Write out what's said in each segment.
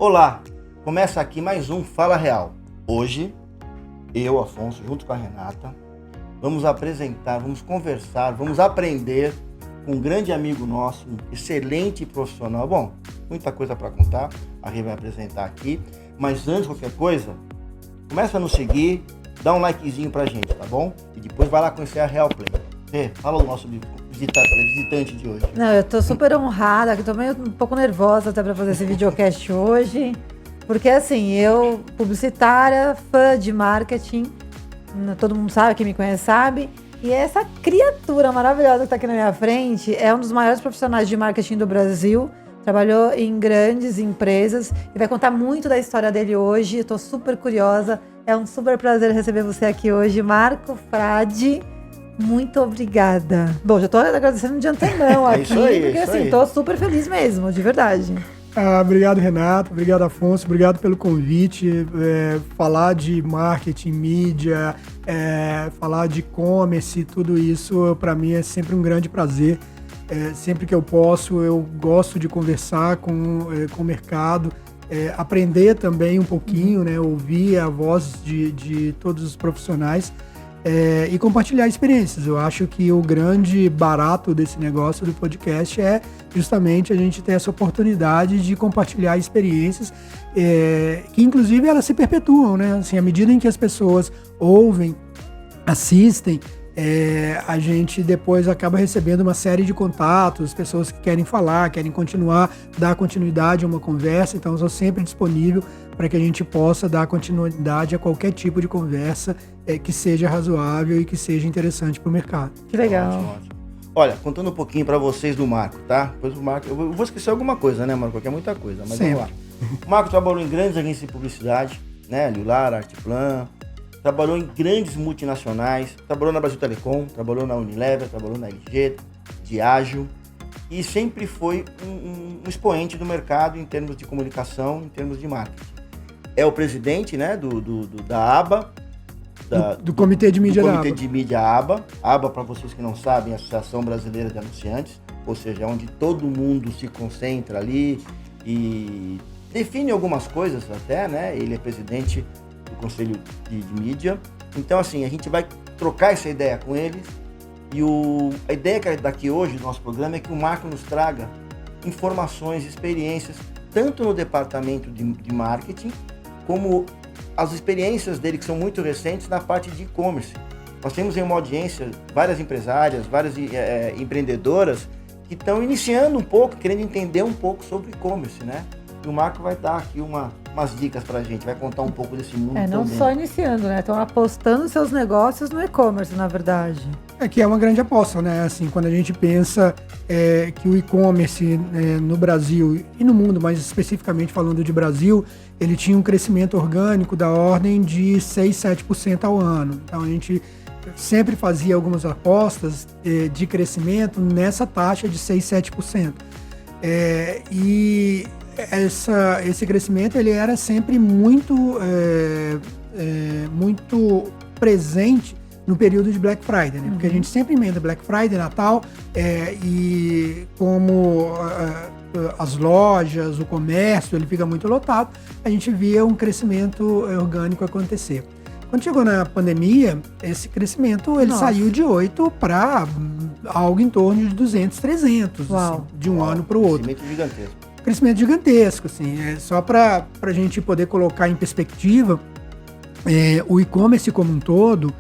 Olá, começa aqui mais um Fala Real. Hoje, eu, Afonso, junto com a Renata, vamos apresentar, vamos conversar, vamos aprender com um grande amigo nosso, um excelente profissional. Bom, muita coisa para contar, a Rê vai apresentar aqui, mas antes de qualquer coisa, começa a nos seguir, dá um likezinho pra gente, tá bom? E depois vai lá conhecer a Real Play. Rê, fala o nosso visitante de hoje. Não, eu tô super honrada, que tô meio um pouco nervosa até pra fazer esse videocast hoje. Porque assim, eu, publicitária, fã de marketing, todo mundo sabe, quem me conhece sabe. E essa criatura maravilhosa que tá aqui na minha frente é um dos maiores profissionais de marketing do Brasil. Trabalhou em grandes empresas e vai contar muito da história dele hoje. Eu tô super curiosa. É um super prazer receber você aqui hoje, Marco Frade. Muito obrigada. Bom, já tô agradecendo de antemão aqui, isso aí, porque isso assim, aí. tô super feliz mesmo, de verdade. Obrigado, Renato. Obrigado, Afonso. Obrigado pelo convite. Falar de marketing, mídia, falar de e-commerce, tudo isso, para mim, é sempre um grande prazer. Sempre que eu posso, eu gosto de conversar com o mercado, aprender também um pouquinho, né, ouvir a voz de todos os profissionais. E compartilhar experiências. Eu acho que o grande barato desse negócio do podcast é justamente a gente ter essa oportunidade de compartilhar experiências que inclusive elas se perpetuam, né? Assim, à medida em que as pessoas ouvem, assistem, a gente depois acaba recebendo uma série de contatos, pessoas que querem falar, querem continuar, dar continuidade a uma conversa. Então eu sou sempre disponível para que a gente possa dar continuidade a qualquer tipo de conversa que seja razoável e que seja interessante para o mercado. Que legal. Ótimo. Olha, contando um pouquinho para vocês do Marco, tá? Depois o Marco, eu vou esquecer alguma coisa, né, Marco? Porque é muita coisa, mas Sempre. Vamos lá. O Marco trabalhou em grandes agências de publicidade, né? Lilar, Artplan, trabalhou em grandes multinacionais, trabalhou na Brasil Telecom, trabalhou na Unilever, trabalhou na LG, Diageo, e sempre foi um expoente do mercado em termos de comunicação, em termos de marketing. É o presidente, né, da ABA, Do Comitê de Mídia da Comitê ABA. de Mídia ABA. ABA, para vocês que não sabem, é a Associação Brasileira de Anunciantes, ou seja, onde todo mundo se concentra ali e define algumas coisas até, né? Ele é presidente do Conselho de Mídia. Então, assim, a gente vai trocar essa ideia com eles e a ideia que é daqui hoje do nosso programa é que o Marco nos traga informações, experiências, tanto no departamento de marketing, como as experiências dele, que são muito recentes, na parte de e-commerce. Nós temos em uma audiência várias empresárias, várias empreendedoras que estão iniciando um pouco, querendo entender um pouco sobre e-commerce, né? E o Marco vai dar aqui umas dicas pra gente, vai contar um pouco desse mundo Não também. só iniciando, né? Estão apostando seus negócios no e-commerce, na verdade. Que é uma grande aposta, né? Assim, quando a gente pensa que o e-commerce no Brasil e no mundo, mas especificamente falando de Brasil, ele tinha um crescimento orgânico da ordem de 6-7% ao ano. Então a gente sempre fazia algumas apostas de crescimento nessa taxa de 6-7%. E esse crescimento ele era sempre muito presente no período de Black Friday, né? Porque a gente sempre emenda Black Friday, Natal, e como as lojas, o comércio, ele fica muito lotado, a gente via um crescimento orgânico acontecer. Quando chegou na pandemia, esse crescimento ele saiu de 8 para algo em torno de 200, 300, assim, de um ano para o outro. Crescimento gigantesco. Crescimento gigantesco, assim, só para a gente poder colocar em perspectiva, o e-commerce como um todo,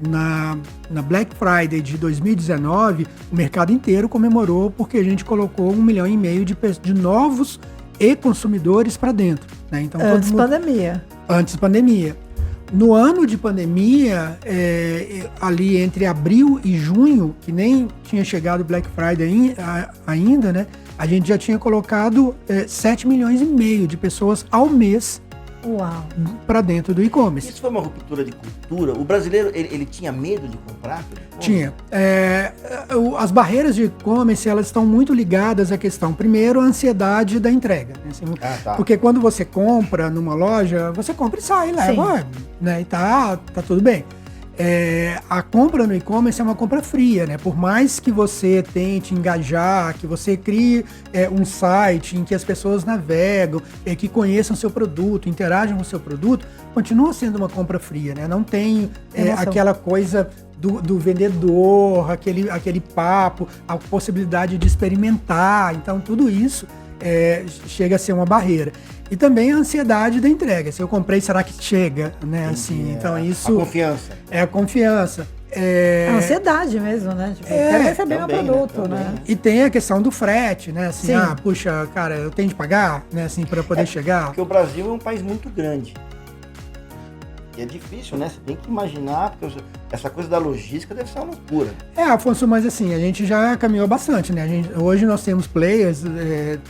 na Black Friday de 2019, o mercado inteiro comemorou porque a gente colocou 1,5 milhão de novos e-consumidores para dentro, né? Então, Antes pandemia. Antes pandemia. No ano de pandemia, ali entre abril e junho, que nem tinha chegado o Black Friday ainda, né? A gente já tinha colocado 7,5 milhões de pessoas ao mês para dentro do e-commerce. Isso foi uma ruptura de cultura? O brasileiro, ele tinha medo de comprar? Tinha. As barreiras de e-commerce, elas estão muito ligadas à questão, primeiro, a ansiedade da entrega. Né? Assim, porque quando você compra numa loja, você compra e sai, leva, né? E tá tudo bem. a compra no e-commerce é uma compra fria, né? Por mais que você tente engajar, que você crie um site em que as pessoas navegam, que conheçam o seu produto, interajam com o seu produto, continua sendo uma compra fria, né? Não tem aquela coisa do vendedor, aquele papo, a possibilidade de experimentar. Então, tudo isso chega a ser uma barreira. E também a ansiedade da entrega. Se eu comprei, será que chega? Né? Assim, então isso... A confiança. É a confiança. A ansiedade mesmo, né? Tipo, quero receber meu produto, né? E tem a questão do frete, né? Assim, Sim. Puxa, cara, eu tenho de pagar, né? Assim, para poder chegar. Porque o Brasil é um país muito grande. E é difícil, né? Você tem que imaginar, porque essa coisa da logística deve ser uma loucura. Afonso, mas assim, a gente já caminhou bastante, né? Hoje nós temos players,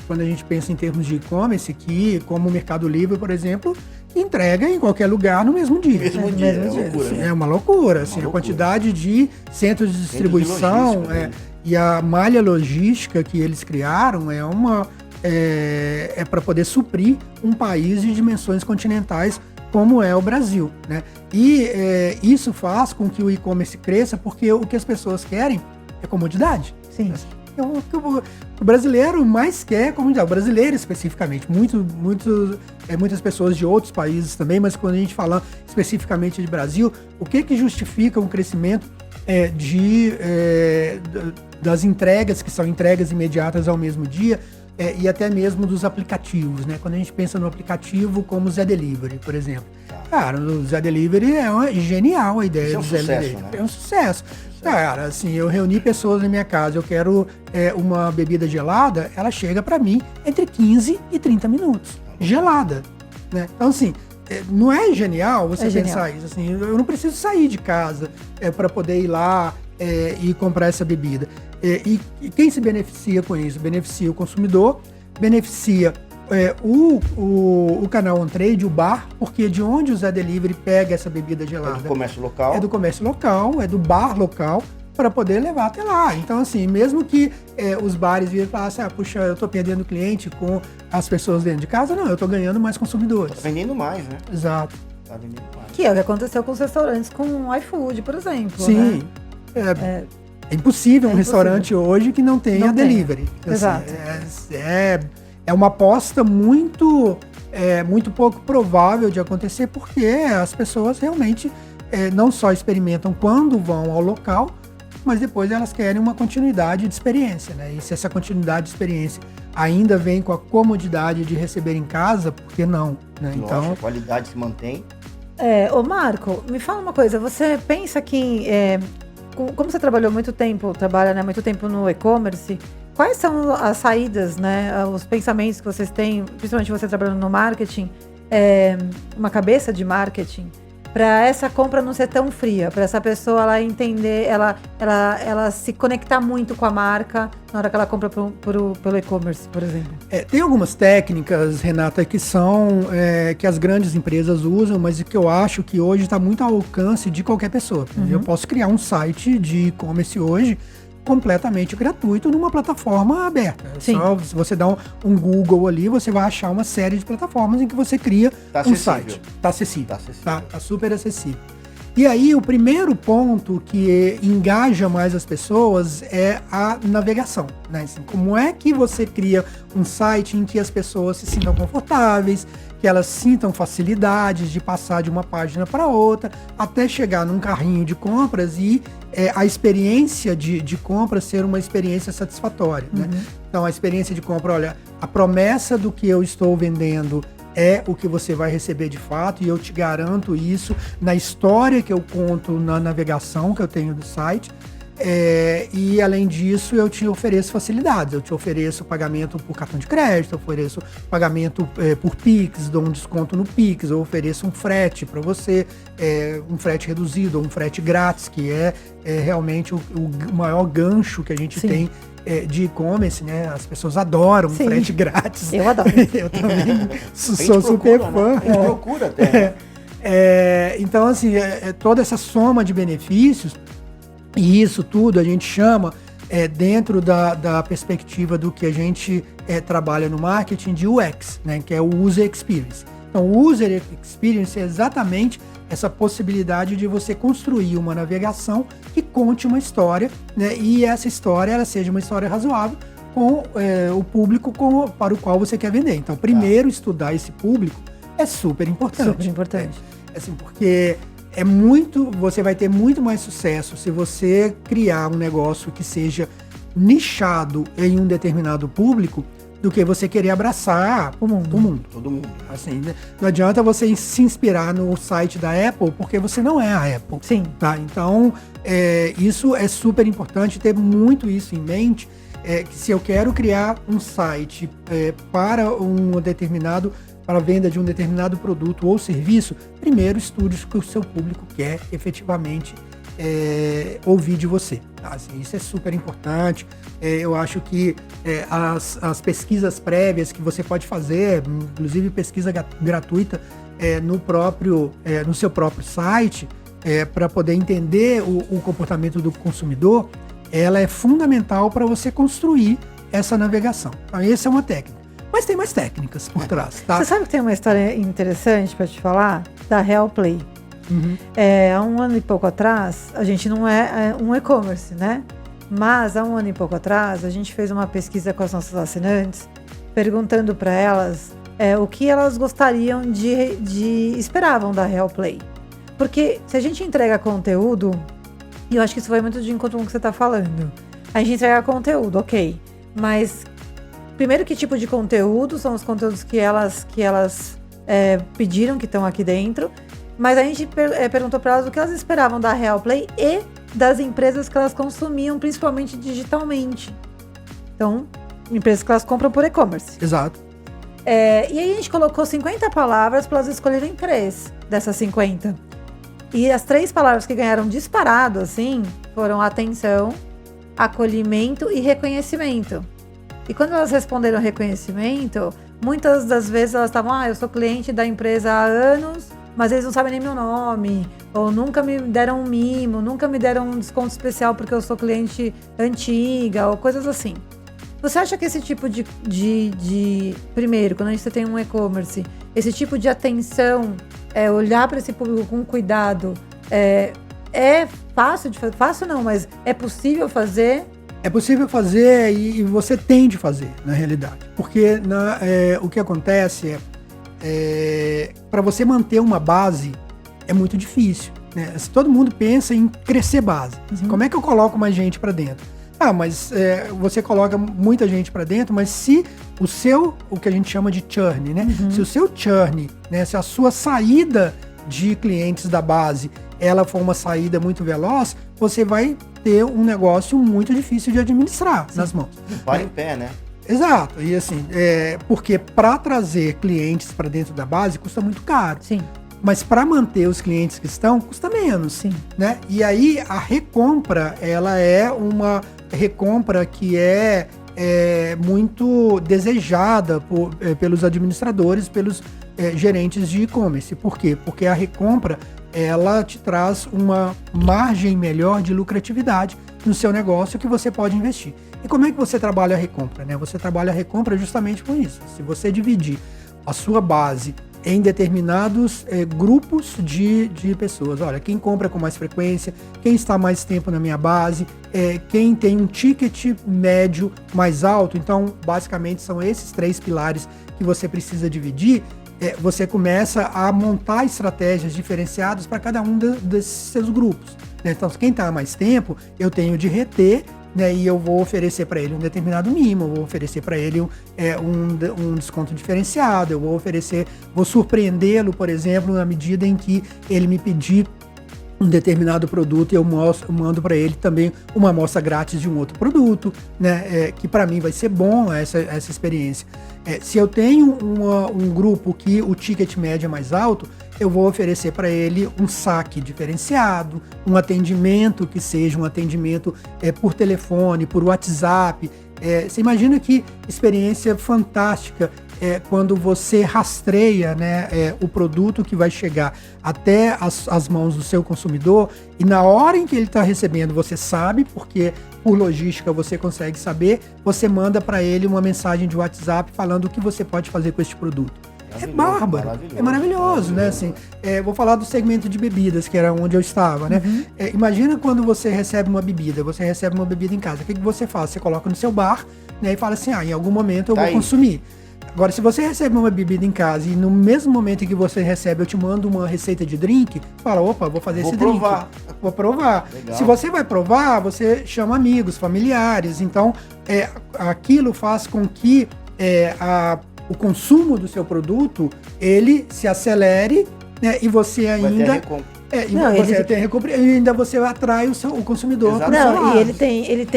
quando a gente pensa em termos de e-commerce, que, como o Mercado Livre, por exemplo, entrega em qualquer lugar no mesmo dia. Mesmo dia, é loucura, né? É uma loucura, assim, a quantidade de centros de distribuição e a malha logística que eles criaram é para poder suprir um país de dimensões continentais como é o Brasil, né? E isso faz com que o e-commerce cresça, porque o que as pessoas querem é comodidade. Sim. O brasileiro mais quer comodidade. O brasileiro especificamente, muitas pessoas de outros países também, mas quando a gente fala especificamente de Brasil, o que justifica um crescimento das entregas, que são entregas imediatas ao mesmo dia, e até mesmo dos aplicativos, né? Quando a gente pensa no aplicativo como o Zé Delivery, por exemplo. Cara, o Zé Delivery é genial a ideia do Zé Delivery. Né? É um sucesso. Cara, assim, eu reuni pessoas na minha casa, eu quero uma bebida gelada, ela chega para mim entre 15 e 30 minutos. Gelada, né? Então, assim, não é genial você pensar isso? Assim, eu não preciso sair de casa para poder ir lá e comprar essa bebida. E quem se beneficia com isso? Beneficia o consumidor, beneficia o canal on trade, o bar, porque de onde o Zé Delivery pega essa bebida gelada? É do comércio local. É do comércio local, é do bar local, para poder levar até lá. Então, assim, mesmo que os bares virem e falar assim, puxa, eu tô perdendo cliente com as pessoas dentro de casa, não, eu tô ganhando mais consumidores. Tá vendendo mais, né? Exato. Tá vendendo mais. Que é o que aconteceu com os restaurantes com o iFood, por exemplo. Sim. Né? É impossível um restaurante hoje que não tenha delivery. Assim, exato. É uma aposta muito pouco provável de acontecer, porque as pessoas realmente não só experimentam quando vão ao local, mas depois elas querem uma continuidade de experiência, né? E se essa continuidade de experiência ainda vem com a comodidade de receber em casa, por que não? Né? Lógico, então, a qualidade se mantém. Ô Marco, me fala uma coisa, você pensa que, como você trabalha muito tempo no e-commerce, quais são as saídas, né, os pensamentos que vocês têm, principalmente você trabalhando no marketing, uma cabeça de marketing, para essa compra não ser tão fria, para essa pessoa ela entender, ela se conectar muito com a marca na hora que ela compra pelo e-commerce, por exemplo? Tem algumas técnicas, Renata, que são que as grandes empresas usam, mas que eu acho que hoje está muito ao alcance de qualquer pessoa. Uhum. Eu posso criar um site de e-commerce hoje completamente gratuito numa plataforma aberta. Sim. Só se você dá um Google ali, você vai achar uma série de plataformas em que você cria um site. Tá acessível. Tá super acessível. E aí, o primeiro ponto que engaja mais as pessoas é a navegação, né? Assim, como é que você cria um site em que as pessoas se sintam confortáveis, que elas sintam facilidades de passar de uma página para outra, até chegar num carrinho de compras e a experiência de compra ser uma experiência satisfatória, né? Então, a experiência de compra, olha, a promessa do que eu estou vendendo é o que você vai receber de fato, e eu te garanto isso na história que eu conto na navegação que eu tenho do site. E além disso, eu te ofereço facilidades. Eu te ofereço pagamento por cartão de crédito, eu ofereço pagamento por Pix, dou um desconto no Pix, eu ofereço um frete para você, um frete reduzido ou um frete grátis, que é realmente o maior gancho que a gente tem de e-commerce, né? As pessoas adoram frete grátis. Eu adoro. Eu também sou super fã. Né? A gente procura até. Então, assim, toda essa soma de benefícios, e isso tudo a gente chama, dentro da perspectiva do que a gente trabalha no marketing, de UX, né? Que é o User Experience. Então, o User Experience é exatamente essa possibilidade de você construir uma navegação que conte uma história, né, e essa história ela seja uma história razoável com o público para o qual você quer vender. Então, primeiro, estudar esse público é super importante. Super importante. Assim, porque você vai ter muito mais sucesso se você criar um negócio que seja nichado em um determinado público do que você querer abraçar o mundo. Todo mundo. Assim, né? Não adianta você se inspirar no site da Apple, porque você não é a Apple. Sim. Tá? Então, isso é super importante, ter muito isso em mente, que se eu quero criar um site para a venda de um determinado produto ou serviço, primeiro estude o que o seu público quer efetivamente ouvir de você. Tá? Assim, isso é super importante. Eu acho que as pesquisas prévias que você pode fazer, inclusive pesquisa gratuita no seu próprio site, para poder entender o comportamento do consumidor, ela é fundamental para você construir essa navegação. Então, essa é uma técnica. Mas tem mais técnicas por trás, tá? Você sabe que tem uma história interessante para te falar? Da Real Play. Uhum. Há um ano e pouco atrás, a gente não é um e-commerce, né? Mas há um ano e pouco atrás, a gente fez uma pesquisa com as nossas assinantes, perguntando para elas o que elas gostariam esperavam da Real Play. Porque se a gente entrega conteúdo, e eu acho que isso vai muito de encontro com o que você está falando, a gente entrega conteúdo, ok, mas primeiro, que tipo de conteúdo são os conteúdos que elas pediram, que estão aqui dentro, mas a gente perguntou para elas o que elas esperavam da Real Play e das empresas que elas consumiam, principalmente digitalmente. Então, empresas que elas compram por e-commerce. Exato. E aí a gente colocou 50 palavras para elas escolherem 3 dessas 50. E as 3 palavras que ganharam disparado, assim, foram atenção, acolhimento e reconhecimento. E quando elas responderam reconhecimento, muitas das vezes elas estavam, eu sou cliente da empresa há anos, mas eles não sabem nem meu nome, ou nunca me deram um mimo, nunca me deram um desconto especial porque eu sou cliente antiga, ou coisas assim. Você acha que esse tipo primeiro, quando a gente tem um e-commerce, esse tipo de atenção, olhar para esse público com cuidado, é fácil de fazer? Fácil não, mas é possível fazer? É possível fazer e você tem de fazer, na realidade. Porque o que acontece para você manter uma base é muito difícil, né? Se todo mundo pensa em crescer base, como é que eu coloco mais gente para dentro? Mas você coloca muita gente para dentro, mas se o que a gente chama de churn, né? Se o seu churn, né? Se a sua saída de clientes da base, ela for uma saída muito veloz, você vai ter um negócio muito difícil de administrar nas mãos. Não para em pé, né? Exato. E assim, porque para trazer clientes para dentro da base custa muito caro. Sim. Mas para manter os clientes que estão, custa menos. Sim. Né? E aí a recompra, ela é uma recompra que é muito desejada pelos administradores, pelos gerentes de e-commerce. Por quê? Porque a recompra, ela te traz uma margem melhor de lucratividade no seu negócio que você pode investir. E como é que você trabalha a recompra, né? Você trabalha a recompra justamente com isso. Se você dividir a sua base em determinados grupos de pessoas. Olha, quem compra com mais frequência, quem está mais tempo na minha base, quem tem um ticket médio mais alto. Então, basicamente, são esses 3 pilares que você precisa dividir. Você começa a montar estratégias diferenciadas para cada um desses seus grupos, né? Então, quem está há mais tempo, eu tenho de reter, né, e eu vou oferecer para ele um determinado mimo, eu vou oferecer para ele um desconto diferenciado, eu vou surpreendê-lo, por exemplo, na medida em que ele me pedir um determinado produto e eu mando para ele também uma amostra grátis de um outro produto, né, que para mim vai ser bom essa experiência. Se eu tenho um grupo que o ticket médio é mais alto, eu vou oferecer para ele um saque diferenciado, um atendimento que seja um atendimento por telefone, por WhatsApp. Você imagina que experiência fantástica quando você rastreia, né, o produto que vai chegar até as mãos do seu consumidor e na hora em que ele está recebendo, você sabe, porque por logística você consegue saber, você manda para ele uma mensagem de WhatsApp falando o que você pode fazer com este produto. é bárbaro, é maravilhoso, né? Assim, vou falar do segmento de bebidas, que era onde eu estava, né? Imagina quando você recebe uma bebida em casa, o que você faz? Você coloca no seu bar, né, e fala assim, em algum momento eu vou consumir. Agora, se você recebe uma bebida em casa e no mesmo momento em que você recebe, eu te mando uma receita de drink, fala, opa, vou fazer esse drink. Vou provar. Legal. Se você vai provar, você chama amigos, familiares. Então, aquilo faz com que o consumo do seu produto, ele se acelere, né, e você ainda... ainda você atrai o consumidor. Não,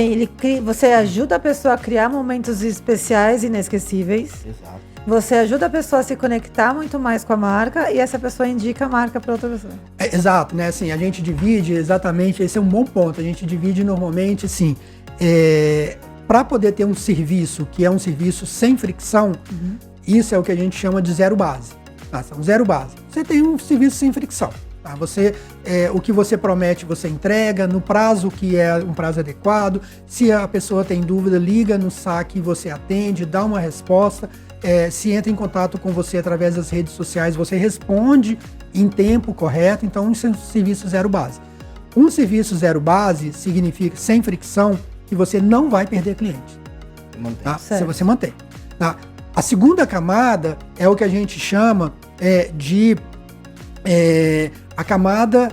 e você ajuda a pessoa a criar momentos especiais, inesquecíveis. Exato. Você ajuda a pessoa a se conectar muito mais com a marca e essa pessoa indica a marca para outra pessoa. Exato, né? Assim, a gente divide exatamente, esse é um bom ponto. A gente divide normalmente, assim, para poder ter um serviço que é um serviço sem fricção, isso é o que a gente chama de zero base. Zero base. Você tem um serviço sem fricção. Tá? O que você promete, você entrega no prazo que é um prazo adequado. Se a pessoa tem dúvida, liga no saque, você atende, dá uma resposta. Se entra em contato com você através das redes sociais, você responde em tempo correto. Então, isso é um serviço zero base. Um serviço zero base significa sem fricção que você não vai perder cliente. Tá? Se você mantém. Tá? A segunda camada é o que a gente chama de a camada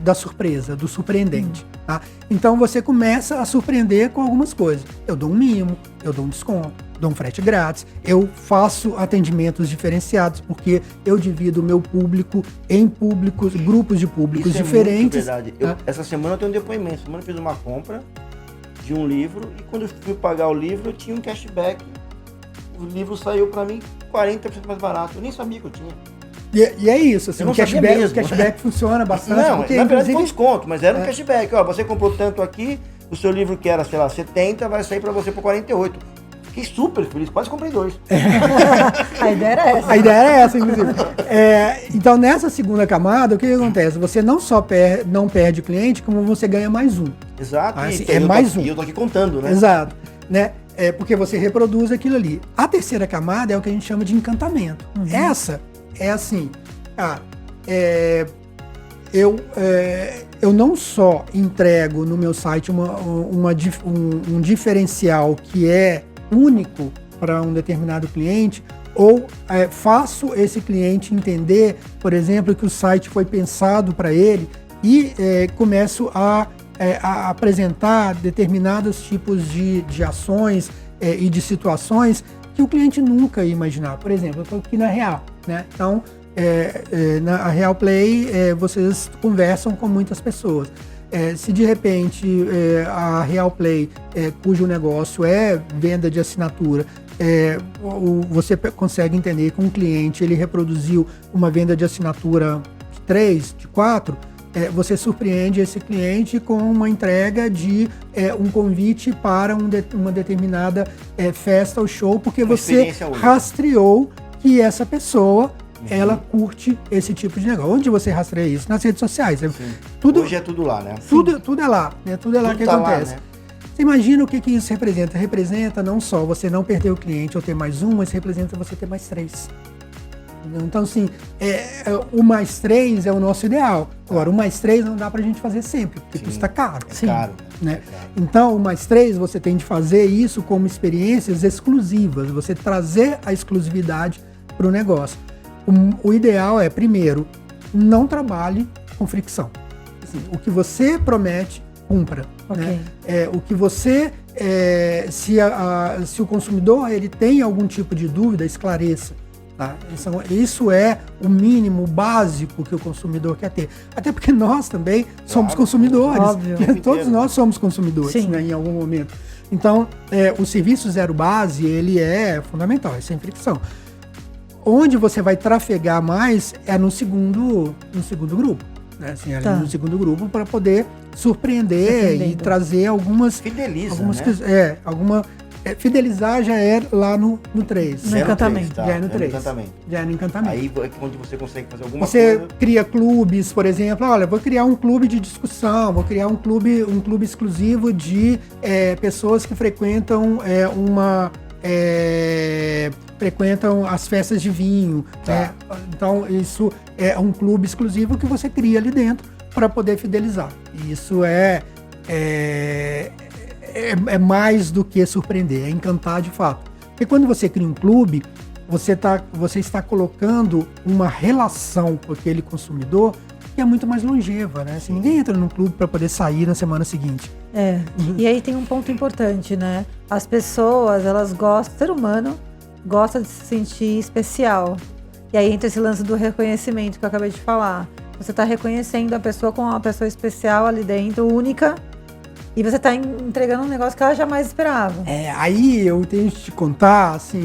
da surpresa, do surpreendente. Tá? Então você começa a surpreender com algumas coisas. Eu dou um mimo, eu dou um desconto, dou um frete grátis, eu faço atendimentos diferenciados, porque eu divido o meu público em grupos de públicos diferentes. Isso é muito verdade. Essa semana eu tenho um depoimento. Essa semana eu fiz uma compra de um livro e quando eu fui pagar o livro eu tinha um cashback. O livro saiu para mim 40% mais barato. Eu nem sabia que eu tinha. E é isso, assim, o cashback funciona bastante. Não, porque, na verdade foi um desconto, mas era um cashback. Ó, você comprou tanto aqui, o seu livro que era, sei lá, 70, vai sair para você por 48. Fiquei super feliz, quase comprei 2. A ideia era essa. A ideia era essa, inclusive. Então, nessa segunda camada, o que acontece? Você não só não perde cliente, como você ganha mais um. Exato, assim, mais um. E eu tô aqui contando, né? Exato, né? Porque você reproduz aquilo ali. A terceira camada é o que a gente chama de encantamento. Essa é assim, eu não só entrego no meu site um diferencial que é único para um determinado cliente, ou faço esse cliente entender, por exemplo, que o site foi pensado para ele e começo a apresentar determinados tipos de ações e de situações que o cliente nunca ia imaginar. Por exemplo, eu estou aqui na Real, né? Então, na Real Play, vocês conversam com muitas pessoas. Se de repente a Real Play, cujo negócio é venda de assinatura, você consegue entender que um cliente ele reproduziu uma venda de assinatura de 3, de 4, você surpreende esse cliente com uma entrega de um convite para uma determinada festa ou show, porque você rastreou que essa pessoa ela curte esse tipo de negócio. Onde você rastreia isso? Nas redes sociais. Hoje é tudo lá, né? Tudo é lá, né? Tudo é lá que acontece. Lá, né? Você imagina o que isso representa? Representa não só você não perder o cliente ou ter mais um, mas representa você ter mais 3. Então, assim, o mais 3 é o nosso ideal. Agora, o mais 3 não dá pra gente fazer sempre, porque custa caro. É caro. Né? É caro. Então, o mais 3, você tem de fazer isso como experiências exclusivas, você trazer a exclusividade para o negócio. O ideal é, primeiro, não trabalhe com fricção. Assim, o que você promete, cumpra. Okay. Né? O que você... se o consumidor ele tem algum tipo de dúvida, esclareça. Tá? Isso é o mínimo básico que o consumidor quer ter. Até porque nós também somos consumidores. Óbvio. Todos nós somos consumidores, né, em algum momento. Então, o serviço zero base, ele é fundamental, é sem fricção. Onde você vai trafegar mais é no segundo grupo. Né? Assim, no segundo grupo, para poder surpreender e trazer algumas... Fideliza, né? Fidelizar já é lá no 3. No encantamento. Já é no 3. Já é no encantamento. Aí é onde você consegue fazer alguma coisa. Você cria clubes, por exemplo. Olha, vou criar um clube de discussão, vou criar um clube exclusivo de pessoas que frequentam frequentam as festas de vinho. Tá. Né? Então, isso é um clube exclusivo que você cria ali dentro para poder fidelizar. E isso é mais do que surpreender, é encantar de fato. Porque quando você cria um clube, você está colocando uma relação com aquele consumidor que é muito mais longeva, né? Assim, ninguém entra num clube para poder sair na semana seguinte. E aí tem um ponto importante, né? As pessoas, elas gostam, o ser humano gosta de se sentir especial. E aí entra esse lance do reconhecimento que eu acabei de falar. Você está reconhecendo a pessoa como uma pessoa especial ali dentro, única, e você está entregando um negócio que ela jamais esperava. Aí eu tenho que te contar, assim,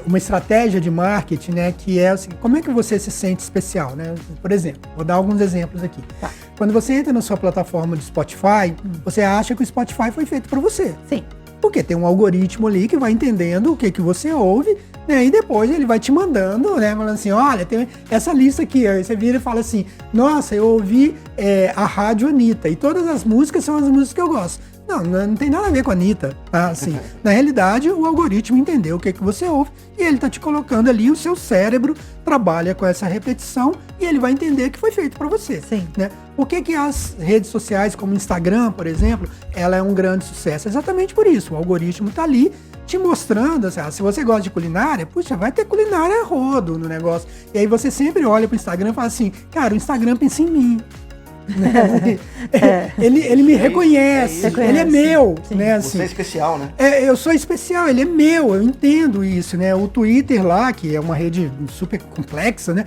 uma estratégia de marketing, né, que é assim, como é que você se sente especial, né? Por exemplo, vou dar alguns exemplos aqui. Tá. Quando você entra na sua plataforma de Spotify, você acha que o Spotify foi feito para você. Sim. Porque tem um algoritmo ali que vai entendendo o que você ouve, né? E depois ele vai te mandando, né? Falando assim, olha, tem essa lista aqui. Aí você vira e fala assim, nossa, eu ouvi a Rádio Anitta e todas as músicas são as músicas que eu gosto. Não tem nada a ver com a Anitta, tá? Assim, na realidade, o algoritmo entendeu o que você ouve e ele tá te colocando ali, o seu cérebro trabalha com essa repetição e ele vai entender que foi feito para você. Sim. Né? Por que as redes sociais, como o Instagram, por exemplo, ela é um grande sucesso? Exatamente por isso. O algoritmo tá ali te mostrando, assim, se você gosta de culinária, puxa, vai ter culinária a rodo no negócio. E aí você sempre olha pro Instagram e fala assim, cara, o Instagram pensa em mim. Ele me reconhece, ele é meu, né? Assim, você é especial, né? Eu sou especial, ele é meu, eu entendo isso, né? O Twitter lá, que é uma rede super complexa, né?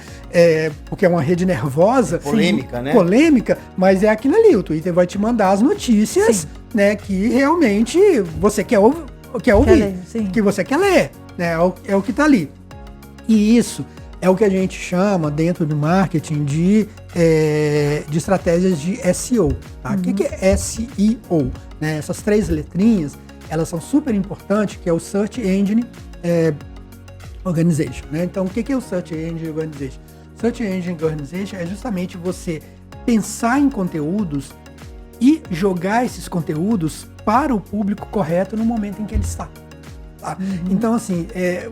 Porque é uma rede nervosa, polêmica, né? Polêmica, mas é aquilo ali. O Twitter vai te mandar as notícias, né? Que realmente você quer ouvir, que você quer ler, né? É o que tá ali. E isso é o que a gente chama dentro do marketing de estratégias de SEO. Tá? O que é SEO? Né? Essas 3 letrinhas, elas são super importantes, que é o Search Engine Organization. Né? Então, o que é o Search Engine Organization? Search Engine Organization é justamente você pensar em conteúdos e jogar esses conteúdos para o público correto no momento em que ele está. Tá? Então, assim,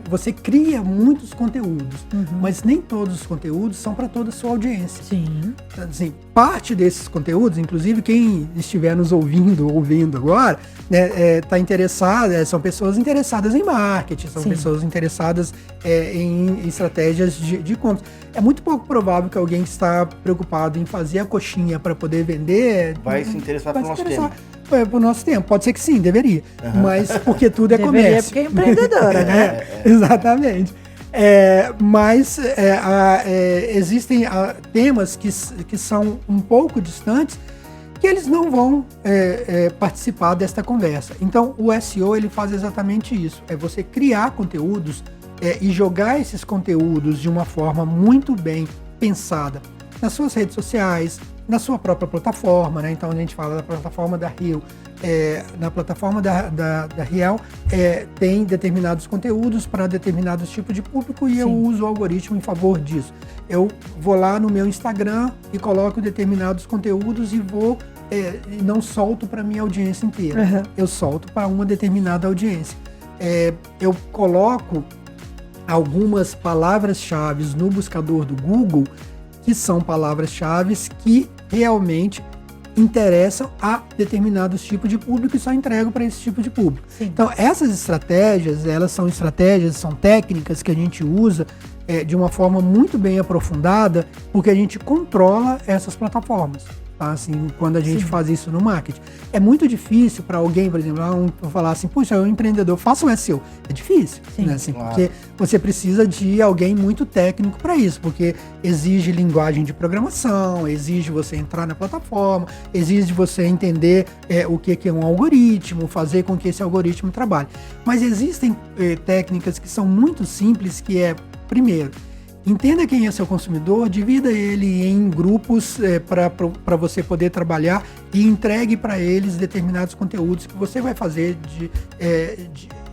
você cria muitos conteúdos, mas nem todos os conteúdos são para toda a sua audiência. Sim. Assim, parte desses conteúdos, inclusive quem estiver nos ouvindo agora, né, tá interessado, são pessoas interessadas em marketing, são pessoas interessadas em estratégias de compras. É muito pouco provável que alguém que está preocupado em fazer a coxinha para poder vender vai se interessar pelo nosso tema. Pro nosso tempo. Pode ser que sim, deveria. Mas porque tudo é deveria, comércio. porque é empreendedora, né? Exatamente. Mas existem temas que são um pouco distantes que eles não vão participar desta conversa. Então, o SEO ele faz exatamente isso. É você criar conteúdos e jogar esses conteúdos de uma forma muito bem pensada nas suas redes sociais, na sua própria plataforma, né? Então a gente fala da plataforma da Riel. Na plataforma da Riel tem determinados conteúdos para determinados tipos de público e eu uso o algoritmo em favor disso. Eu vou lá no meu Instagram e coloco determinados conteúdos e vou não solto para minha audiência inteira. Eu solto para uma determinada audiência. Eu coloco algumas palavras-chave no buscador do Google que são palavras-chave que realmente interessam a determinados tipos de público e só entrego para esse tipo de público. Sim. Então, essas estratégias, são técnicas que a gente usa de uma forma muito bem aprofundada, porque a gente controla essas plataformas. Tá? Assim, quando a gente faz isso no marketing. É muito difícil para alguém, por exemplo, falar assim, puxa, eu empreendedor, faça um SEO. É difícil, né? Assim, porque você precisa de alguém muito técnico para isso, porque exige linguagem de programação, exige você entrar na plataforma, exige você entender o que é um algoritmo, fazer com que esse algoritmo trabalhe. Mas existem técnicas que são muito simples, que primeiro, entenda quem é seu consumidor, divida ele em grupos para você poder trabalhar e entregue para eles determinados conteúdos que você vai fazer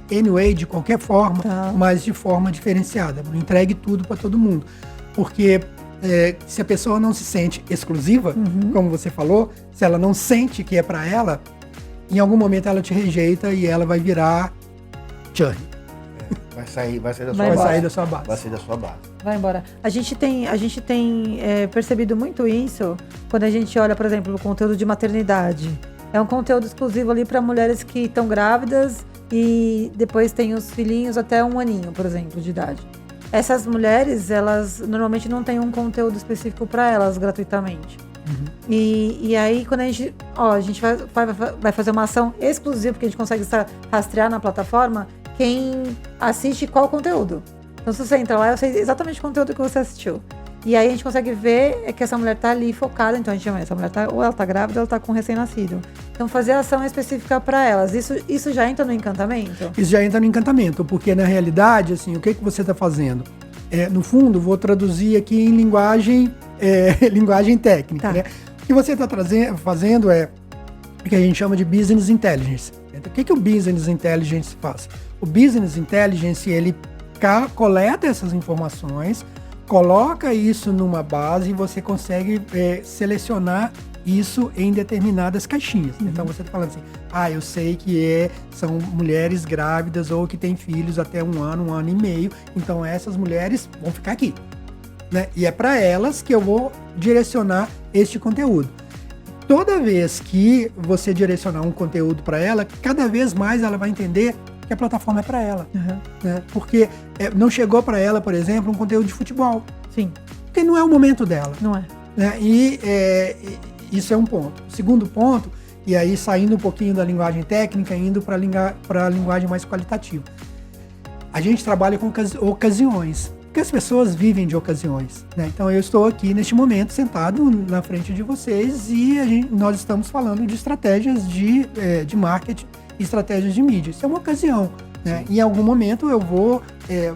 de qualquer forma, mas de forma diferenciada. Não entregue tudo para todo mundo. Porque se a pessoa não se sente exclusiva, como você falou, se ela não sente que é para ela, em algum momento ela te rejeita e ela vai virar churn. Vai sair da sua Vai base. sair da sua base. Vai sair da sua base. Vai embora. A gente tem percebido muito isso quando a gente olha, por exemplo, o conteúdo de maternidade. É um conteúdo exclusivo ali para mulheres que estão grávidas e depois tem os filhinhos até 1 aninho, por exemplo, de idade. Essas mulheres, elas normalmente não têm um conteúdo específico para elas gratuitamente. E aí, quando a gente vai fazer uma ação exclusiva, porque a gente consegue rastrear na plataforma quem assiste qual conteúdo. Então, se você entra lá, eu sei exatamente o conteúdo que você assistiu. E aí a gente consegue ver que essa mulher tá ali focada. Então a gente chama essa mulher ou ela tá grávida ou ela tá com recém-nascido. Então fazer ação específica para elas. Isso já entra no encantamento? Isso já entra no encantamento, porque na realidade, assim, o que você está fazendo? No fundo, vou traduzir aqui em linguagem técnica. Tá. Né? O que você está fazendo é o que a gente chama de business intelligence. Então, o que o business intelligence faz? O business intelligence, ele coleta essas informações, coloca isso numa base e você consegue selecionar isso em determinadas caixinhas. Então você está falando assim, eu sei que são mulheres grávidas ou que têm filhos até 1 ano e meio, então essas mulheres vão ficar aqui. Né? E é para elas que eu vou direcionar este conteúdo. Toda vez que você direcionar um conteúdo para ela, cada vez mais ela vai entender que a plataforma é para ela. Né? Porque não chegou para ela, por exemplo, um conteúdo de futebol. Sim. Porque não é o momento dela. Não é. Né? E isso é um ponto. O segundo ponto, e aí saindo um pouquinho da linguagem técnica, indo para a linguagem mais qualitativa. A gente trabalha com ocasiões. Porque as pessoas vivem de ocasiões. Né? Então eu estou aqui neste momento sentado na frente de vocês e nós estamos falando de estratégias de marketing e estratégias de mídia. Isso é uma ocasião. Né? Em algum momento eu vou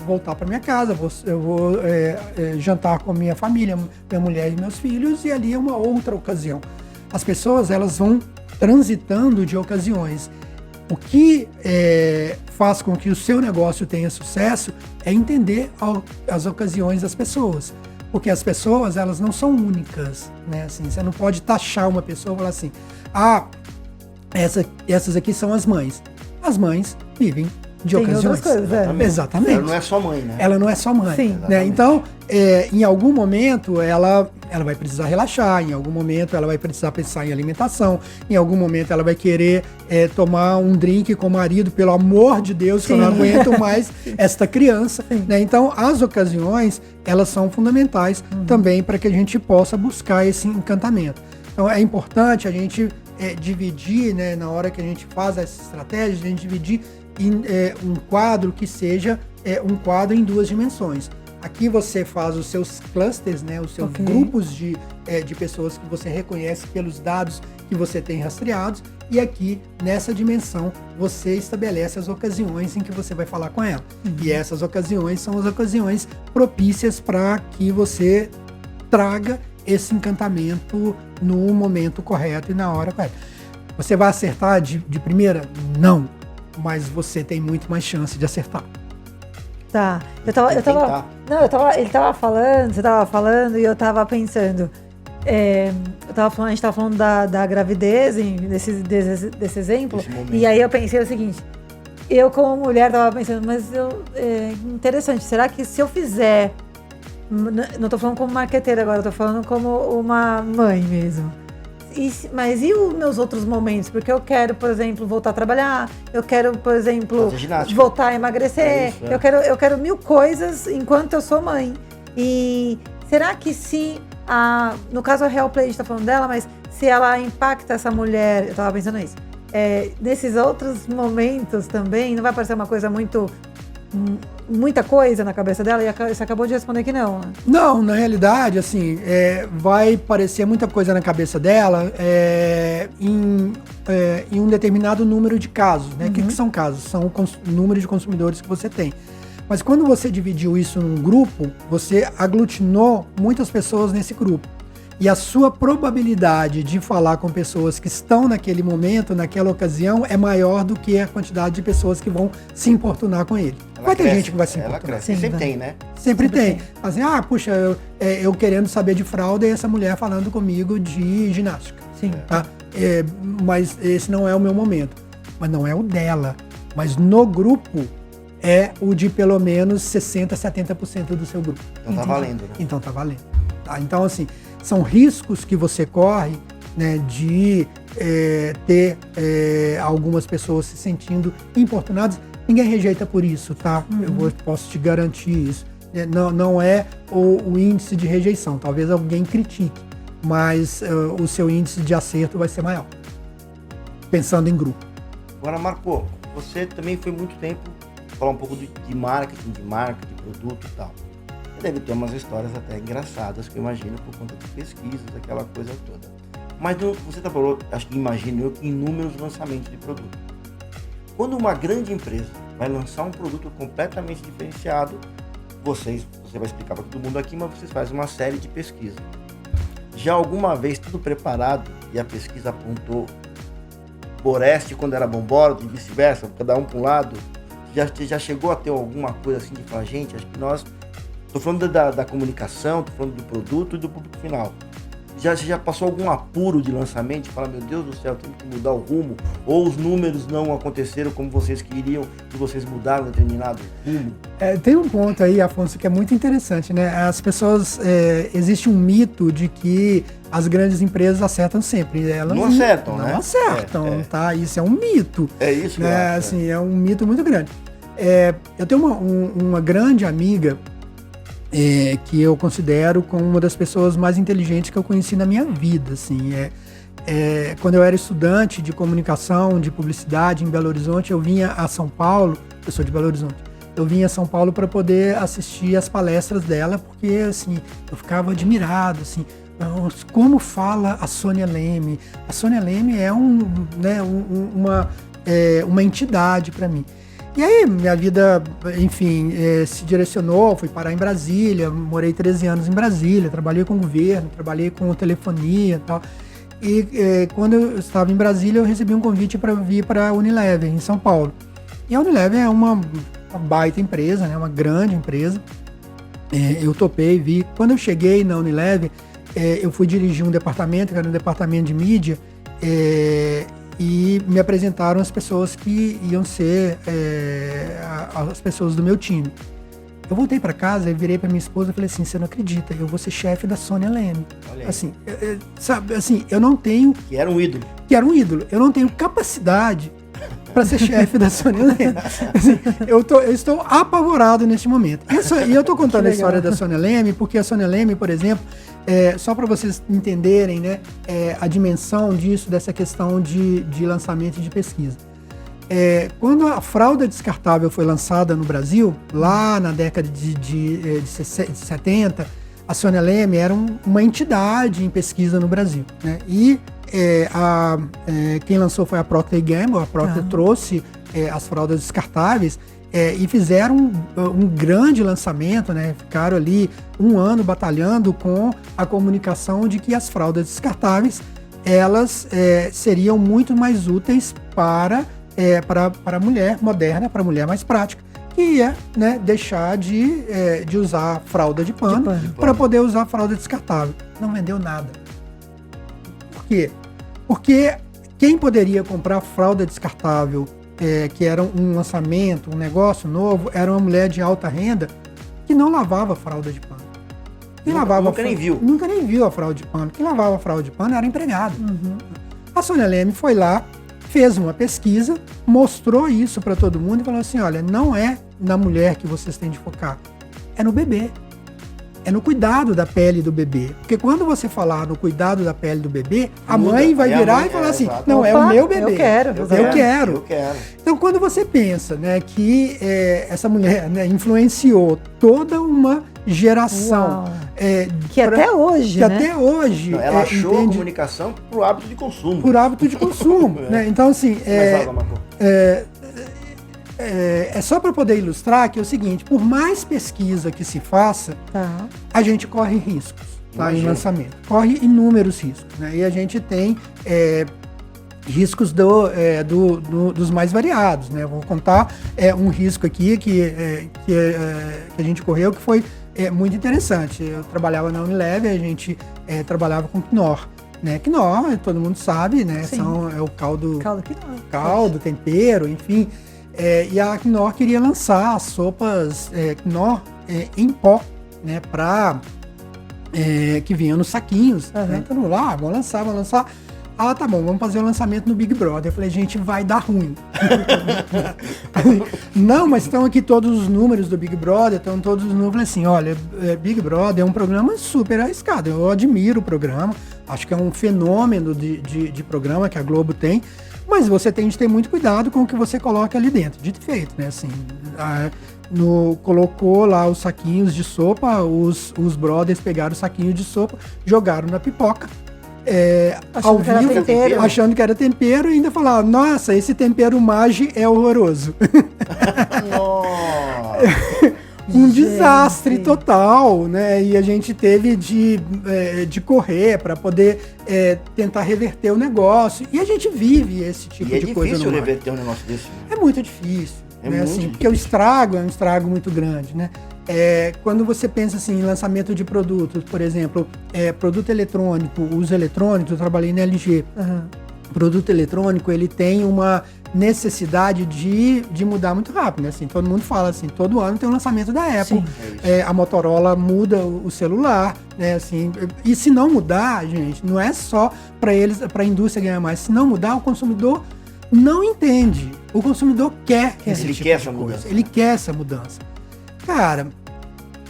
voltar para minha casa, eu vou jantar com a minha família, minha mulher e meus filhos, e ali é uma outra ocasião. As pessoas, elas vão transitando de ocasiões. O que faz com que o seu negócio tenha sucesso é entender as ocasiões das pessoas. Porque as pessoas, elas não são únicas. Né? Assim, você não pode taxar uma pessoa e falar assim, essas aqui são as mães. As mães vivem de ocasiões. Outras coisas, Exatamente. Ela não é só mãe, né? Ela não é só mãe. Sim. Né? Então, em algum momento, ela vai precisar relaxar, em algum momento ela vai precisar pensar em alimentação, em algum momento ela vai querer tomar um drink com o marido, pelo amor de Deus, que eu não aguento mais esta criança. Né? Então, as ocasiões, elas são fundamentais também para que a gente possa buscar esse encantamento. Então, é importante a gente dividir, né, na hora que a gente faz essa estratégia, a gente dividir em um quadro que seja um quadro em 2 dimensões. Aqui você faz os seus clusters, né, os seus grupos de pessoas que você reconhece pelos dados que você tem rastreados, e aqui, nessa dimensão, você estabelece as ocasiões em que você vai falar com ela. E essas ocasiões são as ocasiões propícias para que você traga esse encantamento no momento correto e na hora correta. Você vai acertar de primeira? Não. Mas você tem muito mais chance de acertar. Tá. Ele tava falando, você tava falando, e eu tava pensando. A gente tava falando da gravidez, desse exemplo. E aí eu pensei o seguinte: eu, como mulher, tava pensando, mas interessante, será que se eu fizer. Não tô falando como marqueteira agora, eu tô falando como uma mãe mesmo. Mas e os meus outros momentos? Porque eu quero, por exemplo, voltar a trabalhar, eu quero, por exemplo, voltar a emagrecer, eu quero 1000 coisas enquanto eu sou mãe. E será que no caso a Real Play, a gente tá falando dela, mas se ela impacta essa mulher, eu tava pensando nisso, nesses outros momentos também, não vai parecer uma coisa muita coisa na cabeça dela? E você acabou de responder que não. Não, na realidade, assim, vai parecer muita coisa na cabeça dela em um determinado número de casos, né? O que são casos? São o número de consumidores que você tem. Mas quando você dividiu isso num grupo, você aglutinou muitas pessoas nesse grupo. E a sua probabilidade de falar com pessoas que estão naquele momento, naquela ocasião, é maior do que a quantidade de pessoas que vão se importunar com ele. Vai ter gente que vai se importunar. Ela cresce. Sempre tem, né? Sempre tem. Assim, puxa, eu querendo saber de fralda e essa mulher falando comigo de ginástica. Sim. Tá? mas esse não é o meu momento. Mas não é o dela. Mas no grupo é o de pelo menos 60%, 70% do seu grupo. Então tá valendo, né? Então tá valendo. Tá? Então, assim, são riscos que você corre, né, de ter algumas pessoas se sentindo importunadas. Ninguém rejeita por isso, tá? Posso te garantir isso. Não é o índice de rejeição. Talvez alguém critique, mas o seu índice de acerto vai ser maior. Pensando em grupo. Agora, Marco, você também foi muito tempo falar um pouco de marketing, de marca, de produto e tal. Você deve ter umas histórias até engraçadas, que eu imagino, por conta de pesquisas, aquela coisa toda. Mas você falou, acho que imagino eu, que inúmeros lançamentos de produto. Quando uma grande empresa vai lançar um produto completamente diferenciado, você vai explicar para todo mundo aqui, mas vocês fazem uma série de pesquisas. Já alguma vez tudo preparado e a pesquisa apontou Boreste quando era Bomboro, e vice-versa, cada um para um lado? Já chegou a ter alguma coisa assim de falar, gente, acho que nós... Estou falando da comunicação, estou falando do produto e do público final. Já passou algum apuro de lançamento? Fala, meu Deus do céu, tem que mudar o rumo? Ou os números não aconteceram como vocês queriam e vocês mudaram determinado rumo? Tem um ponto aí, Afonso, que é muito interessante, né? As pessoas... existe um mito de que as grandes empresas acertam sempre. Elas não acertam, né? Não acertam, tá? Isso é um mito. É isso, né? Assim, é um mito muito grande. Eu tenho uma grande amiga que eu considero como uma das pessoas mais inteligentes que eu conheci na minha vida, assim. Quando eu era estudante de comunicação, de publicidade em Belo Horizonte, eu vinha a São Paulo, eu sou de Belo Horizonte, eu vinha a São Paulo para poder assistir as palestras dela, porque, assim, eu ficava admirado, assim, como fala a Sônia Leme. A Sônia Leme é uma entidade para mim. E aí, minha vida, enfim, se direcionou, fui parar em Brasília, morei 13 anos em Brasília, trabalhei com o governo, trabalhei com telefonia e tal. E quando eu estava em Brasília, eu recebi um convite para vir para a Unilever, em São Paulo. E a Unilever é uma baita empresa, né, uma grande empresa. Eu topei, vi. Quando eu cheguei na Unilever, eu fui dirigir um departamento, que era um departamento de mídia, e me apresentaram as pessoas que iam ser as pessoas do meu time. Eu voltei para casa e virei para minha esposa e falei assim, você não acredita, eu vou ser chefe da Sônia Leme. Assim, sabe, assim, eu não tenho... Que era um ídolo. Eu não tenho capacidade para ser chefe da Sônia Leme. Assim, eu estou apavorado neste momento. E eu estou contando a história da Sônia Leme, porque a Sônia Leme, por exemplo, só para vocês entenderem, né, a dimensão disso, dessa questão de lançamento e de pesquisa. Quando a fralda descartável foi lançada no Brasil, lá na década de 70, a Sônia Leme era uma entidade em pesquisa no Brasil, né? E quem lançou foi a Procter & Gamble. A Procter trouxe as fraldas descartáveis e fizeram um grande lançamento, né? Ficaram ali um ano batalhando com a comunicação de que as fraldas descartáveis elas seriam muito mais úteis para a mulher moderna, para a mulher mais prática, que ia, né, deixar de usar fralda de pano para poder usar fralda descartável. Não vendeu nada. Por quê? Porque quem poderia comprar fralda descartável, que era um lançamento, um negócio novo, era uma mulher de alta renda que não lavava fralda de pano. Nunca nem viu. Nunca nem viu a fralda de pano. Quem lavava a fralda de pano era empregado. A Sônia Leme foi lá, fez uma pesquisa, mostrou isso para todo mundo e falou assim, olha, não é na mulher que vocês têm de focar, é no bebê. É no cuidado da pele do bebê. Porque quando você falar no cuidado da pele do bebê, a mãe vai virar e falar assim, não, é o meu bebê. Eu quero. Então, quando você pensa, né, que essa mulher, né, influenciou toda uma geração. Até hoje, né? Até hoje. Não, ela achou a comunicação por hábito de consumo. Por hábito de consumo. Né? Então, assim, é só para poder ilustrar que é o seguinte, por mais pesquisa que se faça, a gente corre riscos, tá, em lançamento. Corre inúmeros riscos, né? E a gente tem riscos dos mais variados, né? Vou contar um risco aqui que a gente correu, que foi muito interessante. Eu trabalhava na Unilever, a gente trabalhava com Knorr. né? Knorr, todo mundo sabe, né? Sim. É o caldo, Caldo, tempero, enfim. E a Knorr queria lançar as sopas Knorr em pó, né? Que vinham nos saquinhos. Uhum. Né? Então, lá, vamos lançar. Ah, tá bom, vamos fazer o lançamento no Big Brother. Eu falei, gente, vai dar ruim. Não, mas estão aqui todos os números do Big Brother, estão todos os números. Eu falei assim, olha, Big Brother é um programa super arriscado. Eu admiro o programa, acho que é um fenômeno de programa que a Globo tem, mas você tem de ter muito cuidado com o que você coloca ali dentro. Dito e feito, né? Assim, colocou lá os saquinhos de sopa, os brothers pegaram o saquinho de sopa, jogaram na pipoca. Ao vivo, achando que era tempero, e ainda falaram, nossa, esse tempero Maggi é horroroso. Um desastre total, né? E a gente teve de correr para poder tentar reverter o negócio. E a gente vive esse tipo de coisa. É difícil reverter um negócio desse. É muito difícil. É né? muito Assim, difícil. Porque o estrago é um estrago muito grande, né? Quando você pensa assim, em lançamento de produtos, por exemplo, produto eletrônico, uso eletrônico, eu trabalhei na LG. Uhum. Produto eletrônico, ele tem uma necessidade de mudar muito rápido, né? Assim, todo mundo fala assim, todo ano tem um lançamento da Apple. A Motorola muda o celular, né? Assim, e se não mudar, gente, não é só para a indústria ganhar mais. Se não mudar, o consumidor não entende. O consumidor quer esse Ele tipo quer de essa coisa. mudança. Ele quer essa mudança. Cara,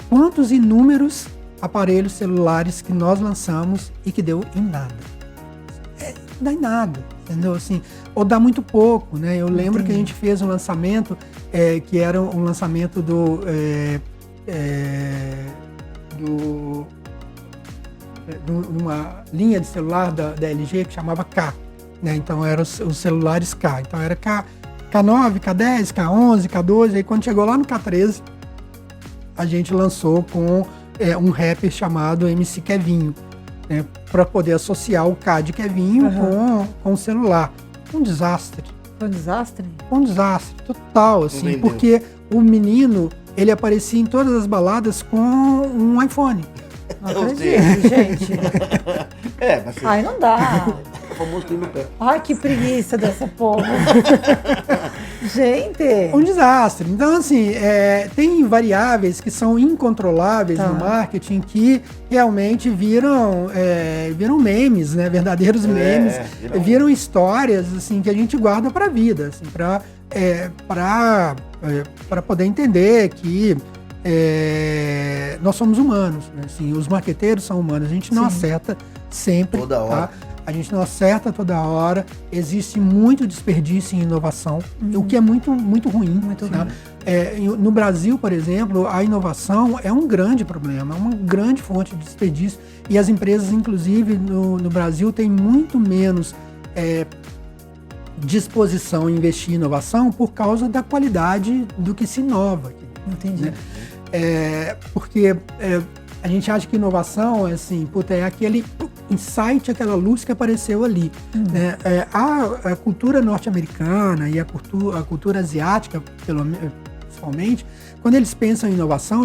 quantos inúmeros aparelhos celulares que nós lançamos e que deu em nada? Não dá em nada, entendeu? Assim, ou dá muito pouco, né? Eu lembro que a gente fez um lançamento que era um lançamento numa linha de celular da LG que chamava K, né? Então eram os celulares K. Então era K9, K10, K11, K12. Aí quando chegou lá no K13, a gente lançou com um rapper chamado MC Kevinho, né, para poder associar o K de Kevinho com o celular. Um desastre. Foi um desastre? Um desastre total, assim, Entendeu. porque o menino, ele aparecia em todas as baladas com um iPhone. Não Eu acredito, gente. Mas você Ai, não dá. famoso tem no pé. Ai, que preguiça dessa povo. Gente. Um desastre. Então, assim, tem variáveis que são incontroláveis no marketing que realmente viram memes, né? Verdadeiros memes. Viram histórias, assim, que a gente guarda para a vida, assim, para poder entender que nós somos humanos, né? Assim, os marqueteiros são humanos. A gente não acerta sempre. Toda hora. Tá? A gente não acerta toda hora, existe muito desperdício em inovação, o que é muito, muito ruim. Tá? No Brasil, por exemplo, a inovação é um grande problema, é uma grande fonte de desperdício, e as empresas, inclusive, no Brasil, têm muito menos disposição em investir em inovação por causa da qualidade do que se inova. Entendi. Né? Porque a gente acha que inovação é aquele insight, aquela luz que apareceu ali. Né? A cultura norte-americana e a cultura asiática, principalmente, quando eles pensam em inovação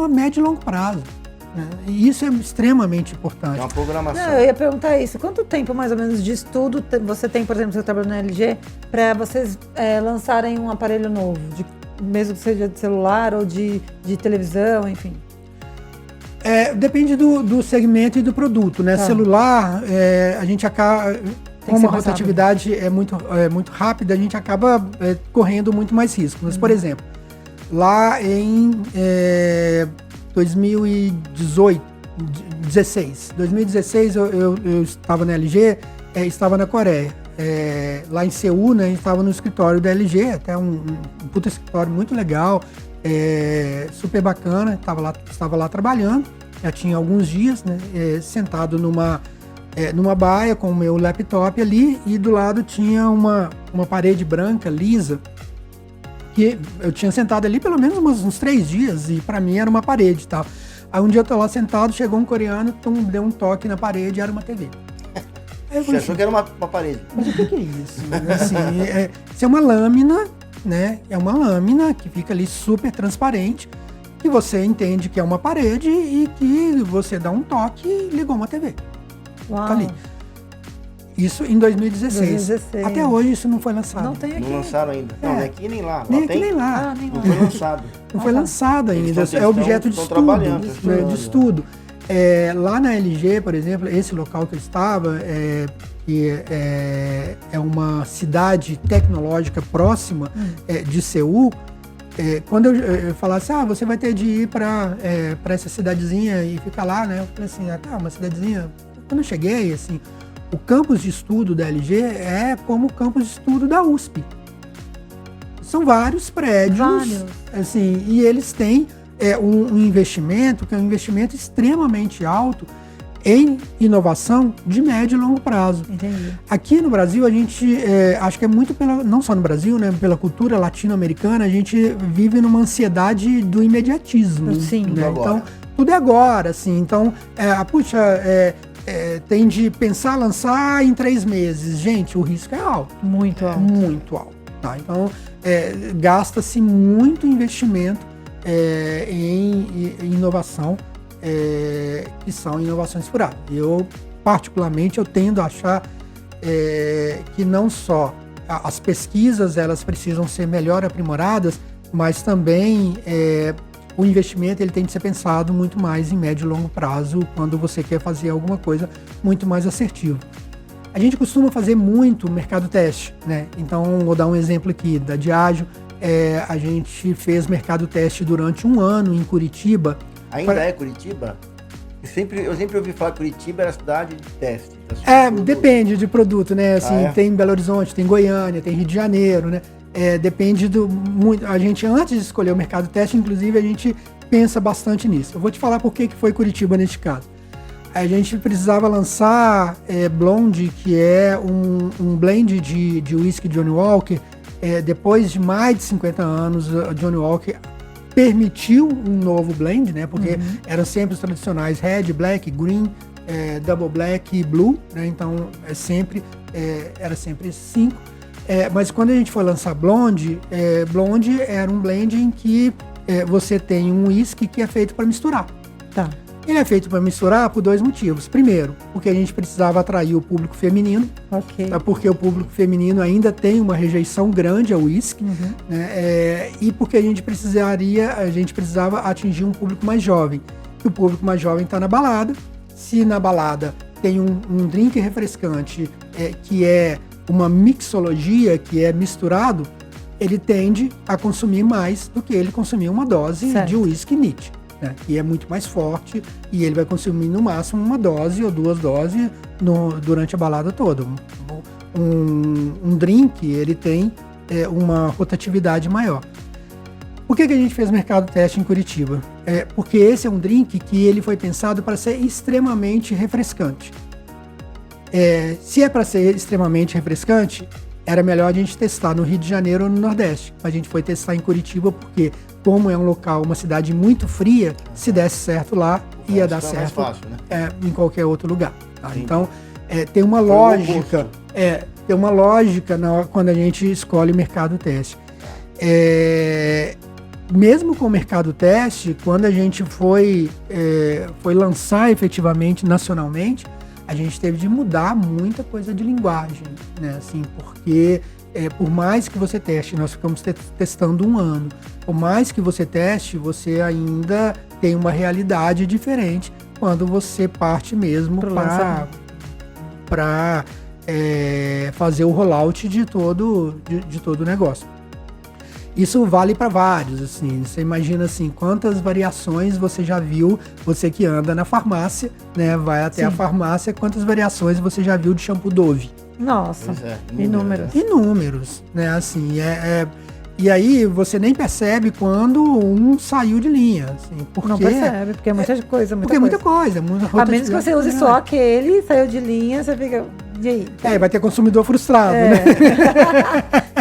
a médio e longo prazo. Né? E isso é extremamente importante. É uma programação. Não, eu ia perguntar isso. Quanto tempo, mais ou menos, de estudo você tem, por exemplo, você trabalha na LG, para vocês lançarem um aparelho novo, mesmo que seja de celular ou de televisão, enfim? Depende do segmento e do produto, né? Celular, a gente acaba, como a rotatividade é muito rápida, a gente acaba correndo muito mais risco. Mas, por exemplo, lá em 2016, eu estava na LG, estava na Coreia. Lá em Seul, né, a gente estava no escritório da LG, até um puta escritório muito legal, super bacana, estava lá trabalhando, já tinha alguns dias, né, sentado numa baia com o meu laptop ali, e do lado tinha uma parede branca, lisa, que eu tinha sentado ali pelo menos uns 3 dias, e para mim era uma parede e tal. Aí um dia eu tô lá sentado, chegou um coreano, deu um toque na parede, era uma TV. Você achou que era uma parede? Mas o que é isso? Assim, isso é uma lâmina, né? É uma lâmina que fica ali super transparente, que você entende que é uma parede e que você dá um toque e ligou uma TV. Uau. Tá ali. Isso em 2016. 2016. Até hoje isso não foi lançado. Não tem aqui. Não lançaram ainda. Não, nem aqui nem lá. Nem Lá aqui tem? nem lá. Ah, nem Não lá. foi lançado. Não foi lançado ainda. Eles É objeto de estão estudo. trabalhando, Né, estudando. de estudo. Lá na LG, por exemplo, esse local que eu estava, que é uma cidade tecnológica próxima de Seul, quando eu falasse, você vai ter de ir para essa cidadezinha e ficar lá, né? Eu falei assim, uma cidadezinha. Quando eu cheguei, assim, o campus de estudo da LG é como o campus de estudo da USP. São vários prédios, assim, e eles têm um investimento, que é um investimento extremamente alto em inovação de médio e longo prazo. Entendi. Aqui no Brasil, a gente, acho que é muito não só no Brasil, né, pela cultura latino-americana, a gente vive numa ansiedade do imediatismo. Sim. Né? Então, tudo é agora, assim. Então, tem de pensar, lançar em 3 meses. Gente, o risco é alto. Muito alto. Muito alto. Tá? Então, gasta-se muito investimento em inovação, que são inovações furadas. Eu, particularmente, eu tendo a achar que não só as pesquisas elas precisam ser melhor aprimoradas, mas também o investimento ele tem de ser pensado muito mais em médio e longo prazo quando você quer fazer alguma coisa muito mais assertiva. A gente costuma fazer muito mercado teste, né? Então, vou dar um exemplo aqui da Diageo. A gente fez mercado teste durante 1 ano em Curitiba. Ainda é Curitiba? Eu sempre ouvi falar que Curitiba era cidade de teste. Depende de produto, né? Assim, tem Belo Horizonte, tem Goiânia, tem Rio de Janeiro, né? Depende muito. A gente, antes de escolher o mercado teste, inclusive, a gente pensa bastante nisso. Eu vou te falar por que foi Curitiba neste caso. A gente precisava lançar Blonde, que é um blend de whisky Johnnie Walker. Depois de mais de 50 anos, a Johnnie Walker permitiu um novo blend, né? Porque eram sempre os tradicionais Red, Black, Green, Double Black e Blue, né? Então, era sempre 5. Mas quando a gente foi lançar Blonde, Blonde era um blend em que você tem um whisky que é feito para misturar. Tá. Ele é feito para misturar por 2 motivos. Primeiro, porque a gente precisava atrair o público feminino, tá? Porque o público feminino ainda tem uma rejeição grande ao whisky, né? E porque a gente precisava atingir um público mais jovem. E o público mais jovem está na balada. Se na balada tem um drink refrescante que é uma mixologia, que é misturado, ele tende a consumir mais do que ele consumir uma dose de whisky neat. Né, que é muito mais forte e ele vai consumir no máximo 1 dose ou 2 doses durante a balada toda. Um drink, ele tem uma rotatividade maior. Por que a gente fez mercado teste em Curitiba? Porque esse é um drink que ele foi pensado para ser extremamente refrescante. Se é para ser extremamente refrescante, era melhor a gente testar no Rio de Janeiro ou no Nordeste. A gente foi testar em Curitiba porque, como é um local, uma cidade muito fria, se desse certo lá, ia dar certo fácil, né? em qualquer outro lugar. Tá? Então, tem uma lógica. Tem uma lógica quando a gente escolhe mercado teste. Mesmo com o mercado teste, quando a gente foi lançar efetivamente nacionalmente, a gente teve de mudar muita coisa de linguagem, né? Assim, porque por mais que você teste, nós ficamos testando 1 ano, por mais que você teste, você ainda tem uma realidade diferente quando você parte mesmo para fazer o rollout de todo o negócio. Isso vale para vários, assim, você imagina assim, quantas variações você já viu, você que anda na farmácia, né, vai até a farmácia, quantas variações você já viu de shampoo Dove? Nossa, inúmeros, né, assim, e aí você nem percebe quando um saiu de linha, assim, porque... Não percebe, porque é muita coisa, muita coisa. A menos que você use só aquele, saiu de linha, você fica... E aí? Vai ter consumidor frustrado, né?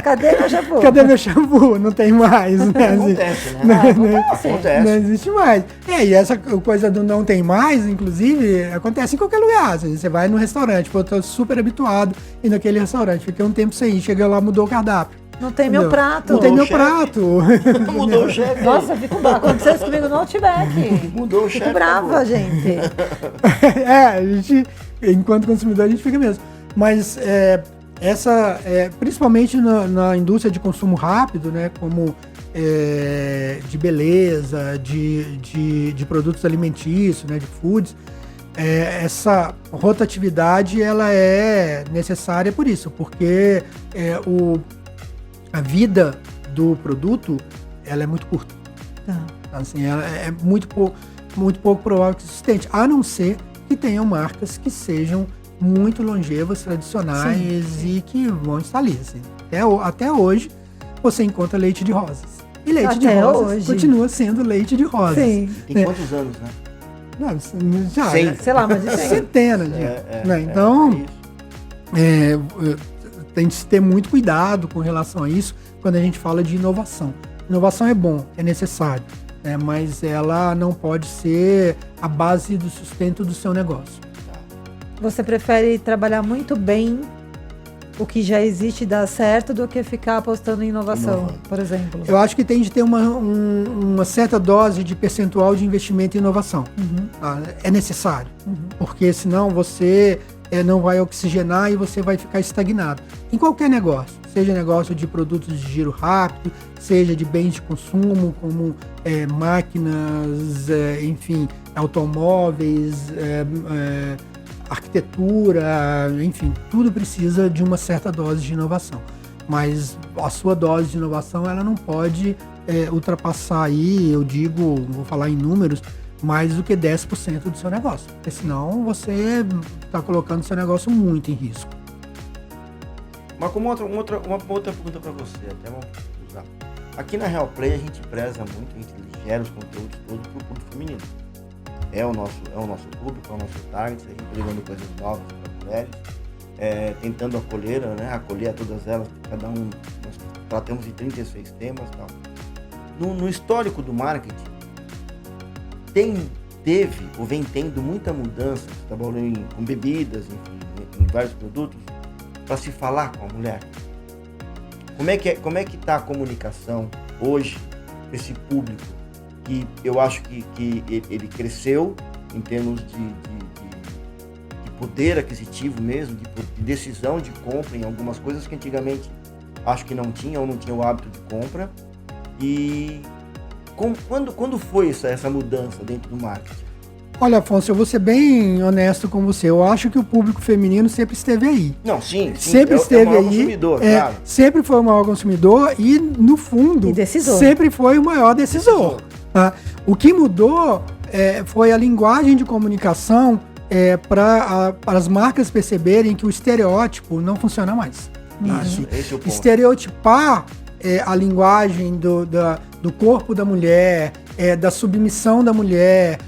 Cadê meu shampoo? Cadê meu shampoo? Não tem mais, né? Acontece, né? Acontece. Não existe mais. E essa coisa do não tem mais, inclusive, acontece em qualquer lugar. Assim, você vai no restaurante, eu tô super habituado a ir naquele restaurante, fiquei um tempo sem ir, chega lá, mudou o cardápio. Não tem meu prato. Não tem meu o chefe. prato. Mudou o chefe. Nossa, eu fico brava. Aconteceu isso comigo no Outback. Mudou o Fico chefe. brava, gente. A gente, enquanto consumidor, a gente fica mesmo. Mas principalmente na indústria de consumo rápido, né, como de beleza, de produtos alimentícios, né, de foods, essa rotatividade ela é necessária por isso, porque a vida do produto ela é muito curta. Tá. Assim, ela é muito pouco provável que sustente, a não ser que tenham marcas que sejam muito longevas, tradicionais. Sim. E que vão estar ali. Assim. Até hoje, você encontra leite de rosas. E leite até de rosas hoje continua sendo leite de rosas. Sim. Tem quantos anos, né? Não, já, sei lá, mas centenas de né? Então, tem que se ter muito cuidado com relação a isso quando a gente fala de inovação. Inovação é bom, é necessário, mas ela não pode ser a base do sustento do seu negócio. Você prefere trabalhar muito bem o que já existe e dar certo do que ficar apostando em inovação, por exemplo? Eu acho que tem de ter uma certa dose de percentual de investimento em inovação. Uhum. É necessário, porque senão você não vai oxigenar e você vai ficar estagnado. Em qualquer negócio, seja negócio de produtos de giro rápido, seja de bens de consumo, como máquinas, enfim, automóveis, arquitetura, enfim, tudo precisa de uma certa dose de inovação. Mas a sua dose de inovação, ela não pode ultrapassar aí, eu digo, vou falar em números, mais do que 10% do seu negócio. Porque senão você está colocando o seu negócio muito em risco. Mas como uma outra pergunta para você, até vamos usar. Aqui na Real Play a gente preza muito, a gente gera os conteúdos todos para o público feminino. É o nosso público, é o nosso target, a gente levando coisas novas para mulheres, tentando acolher a todas elas, cada um, nós tratamos de 36 temas e tal. No histórico do marketing, teve ou vem tendo muita mudança, você trabalhou com bebidas, enfim, em vários produtos, para se falar com a mulher. Como é que está a comunicação hoje com esse público? Que eu acho que ele cresceu em termos de poder aquisitivo mesmo, de decisão de compra em algumas coisas que antigamente acho que não tinha ou não tinha o hábito de compra. E quando foi essa mudança dentro do marketing? Olha, Afonso, eu vou ser bem honesto com você. Eu acho que o público feminino sempre esteve aí. Não, sim. Sempre esteve o maior aí. Consumidor, claro. Sempre foi o maior consumidor e, no fundo, sempre foi o maior decisor. Tá? O que mudou foi a linguagem de comunicação para as marcas perceberem que o estereótipo não funciona mais. Esse é o ponto. Estereotipar a linguagem do corpo da mulher, da submissão da mulher,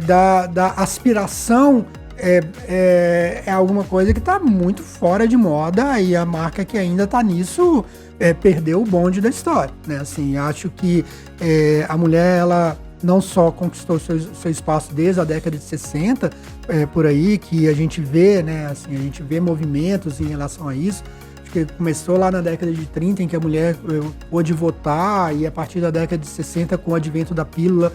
da aspiração, é alguma coisa que está muito fora de moda, e a marca que ainda está nisso perdeu o bonde da história, né? Assim, acho que a mulher, ela não só conquistou seu espaço desde a década de 60, por aí, que a gente vê, né? Assim, a gente vê movimentos em relação a isso. Que começou lá na década de 30, em que a mulher pôde votar, e a partir da década de 60, com o advento da pílula,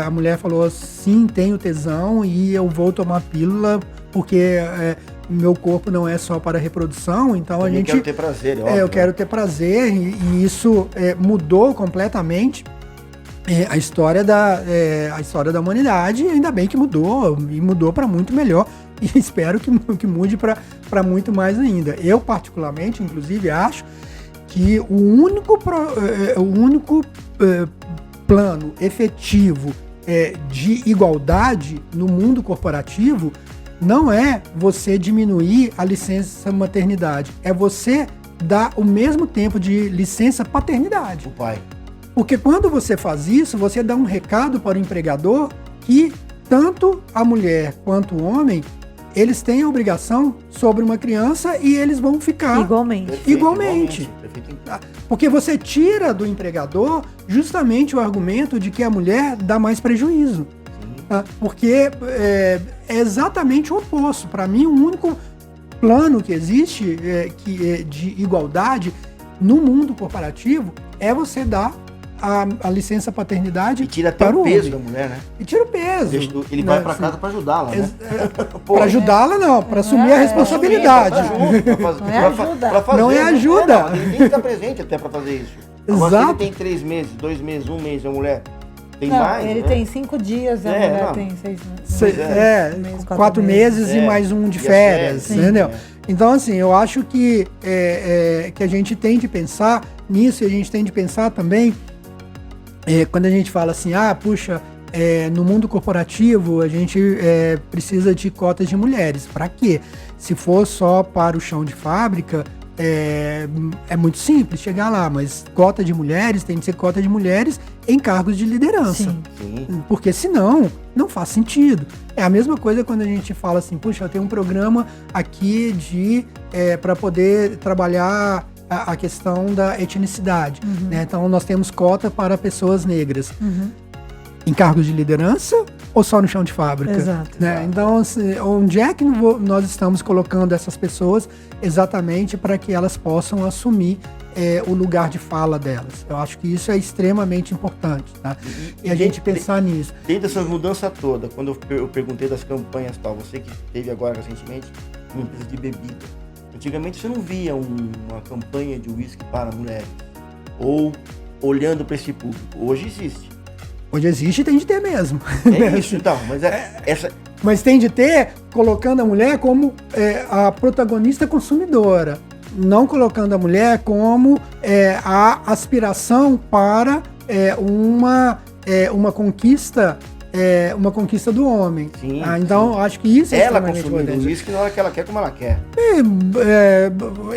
a mulher falou, sim, tenho tesão e eu vou tomar pílula, porque meu corpo não é só para reprodução, então a gente... Eu quero ter prazer, óbvio. Eu quero ter prazer, e isso mudou completamente a história da humanidade, ainda bem que mudou, e mudou para muito melhor, e espero que mude para muito mais ainda. Eu, particularmente, inclusive, acho que o único plano efetivo de igualdade no mundo corporativo não é você diminuir a licença maternidade, é você dar o mesmo tempo de licença paternidade. O pai. Porque quando você faz isso, você dá um recado para o empregador que tanto a mulher quanto o homem, eles têm a obrigação sobre uma criança e eles vão ficar igualmente. Porque você tira do empregador justamente o argumento de que a mulher dá mais prejuízo. Tá? Porque é exatamente o oposto. Para mim, o único plano que existe de igualdade no mundo corporativo é você dar a licença paternidade E tira até para o peso homem. da mulher, né? E tira o peso. Ele vai pra casa pra ajudá-la, né? Para ajudá-la, não, para assumir a responsabilidade. Não é ajuda. Ele tem que estar presente até pra fazer isso. Agora, se Exato. ele tem 3 meses, 2 meses, 1 mês, a mulher tem Não, mais, ele né? tem 5 dias, a mulher não. tem 6 meses. É, 4 meses e mais um de E as férias, férias, entendeu? sim, Então, assim, eu acho que a gente tem de pensar nisso e a gente tem de pensar também quando a gente fala assim, puxa, no mundo corporativo a gente precisa de cotas de mulheres. Para quê? Se for só para o chão de fábrica, é muito simples chegar lá, mas cota de mulheres tem que ser cota de mulheres em cargos de liderança. Sim. Sim. Porque senão não faz sentido. É a mesma coisa quando a gente fala assim, puxa, eu tenho um programa aqui para poder trabalhar a questão da etnicidade. Né? Então nós temos cota para pessoas negras. Em cargos de liderança ou só no chão de fábrica? Exato. Né? Então, onde é que nós estamos colocando essas pessoas exatamente para que elas possam assumir o lugar de fala delas? Eu acho que isso é extremamente importante, tá? E a gente pensar nisso. Dentro dessa mudança toda, quando eu perguntei das campanhas e tal, você que teve agora recentemente uma empresa de bebida, antigamente você não via uma campanha de uísque para mulheres, ou olhando para esse público. Hoje existe. Hoje existe e tem de ter mesmo. É isso, então, mas essa... Mas tem de ter colocando a mulher como a protagonista consumidora, não colocando a mulher como a aspiração para uma conquista do homem. Sim, então, sim. acho que isso é Ela extremamente consumindo importante. uísque na hora que ela quer, como ela quer.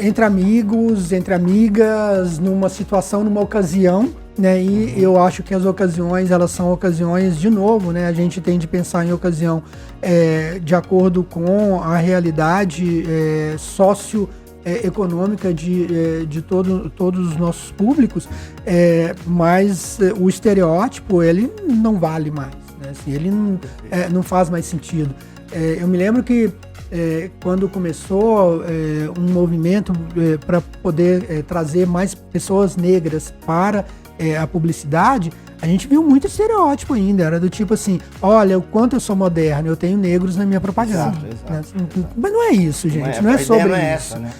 Entre amigos, entre amigas, numa situação, numa ocasião, né? E eu acho que as ocasiões, elas são ocasiões, de novo, né? A gente tem de pensar em ocasião de acordo com a realidade socioeconômica de todos os nossos públicos, mas o estereótipo, ele não vale mais, né? Assim, ele não faz mais sentido. Eu me lembro que quando começou um movimento para poder trazer mais pessoas negras para a publicidade, a gente viu muito estereótipo ainda. Era do tipo assim, olha, o quanto eu sou moderno, eu tenho negros na minha propaganda. Exato. Né? Assim, mas não é isso, gente. Não é a sobre ideia não é isso. essa, né?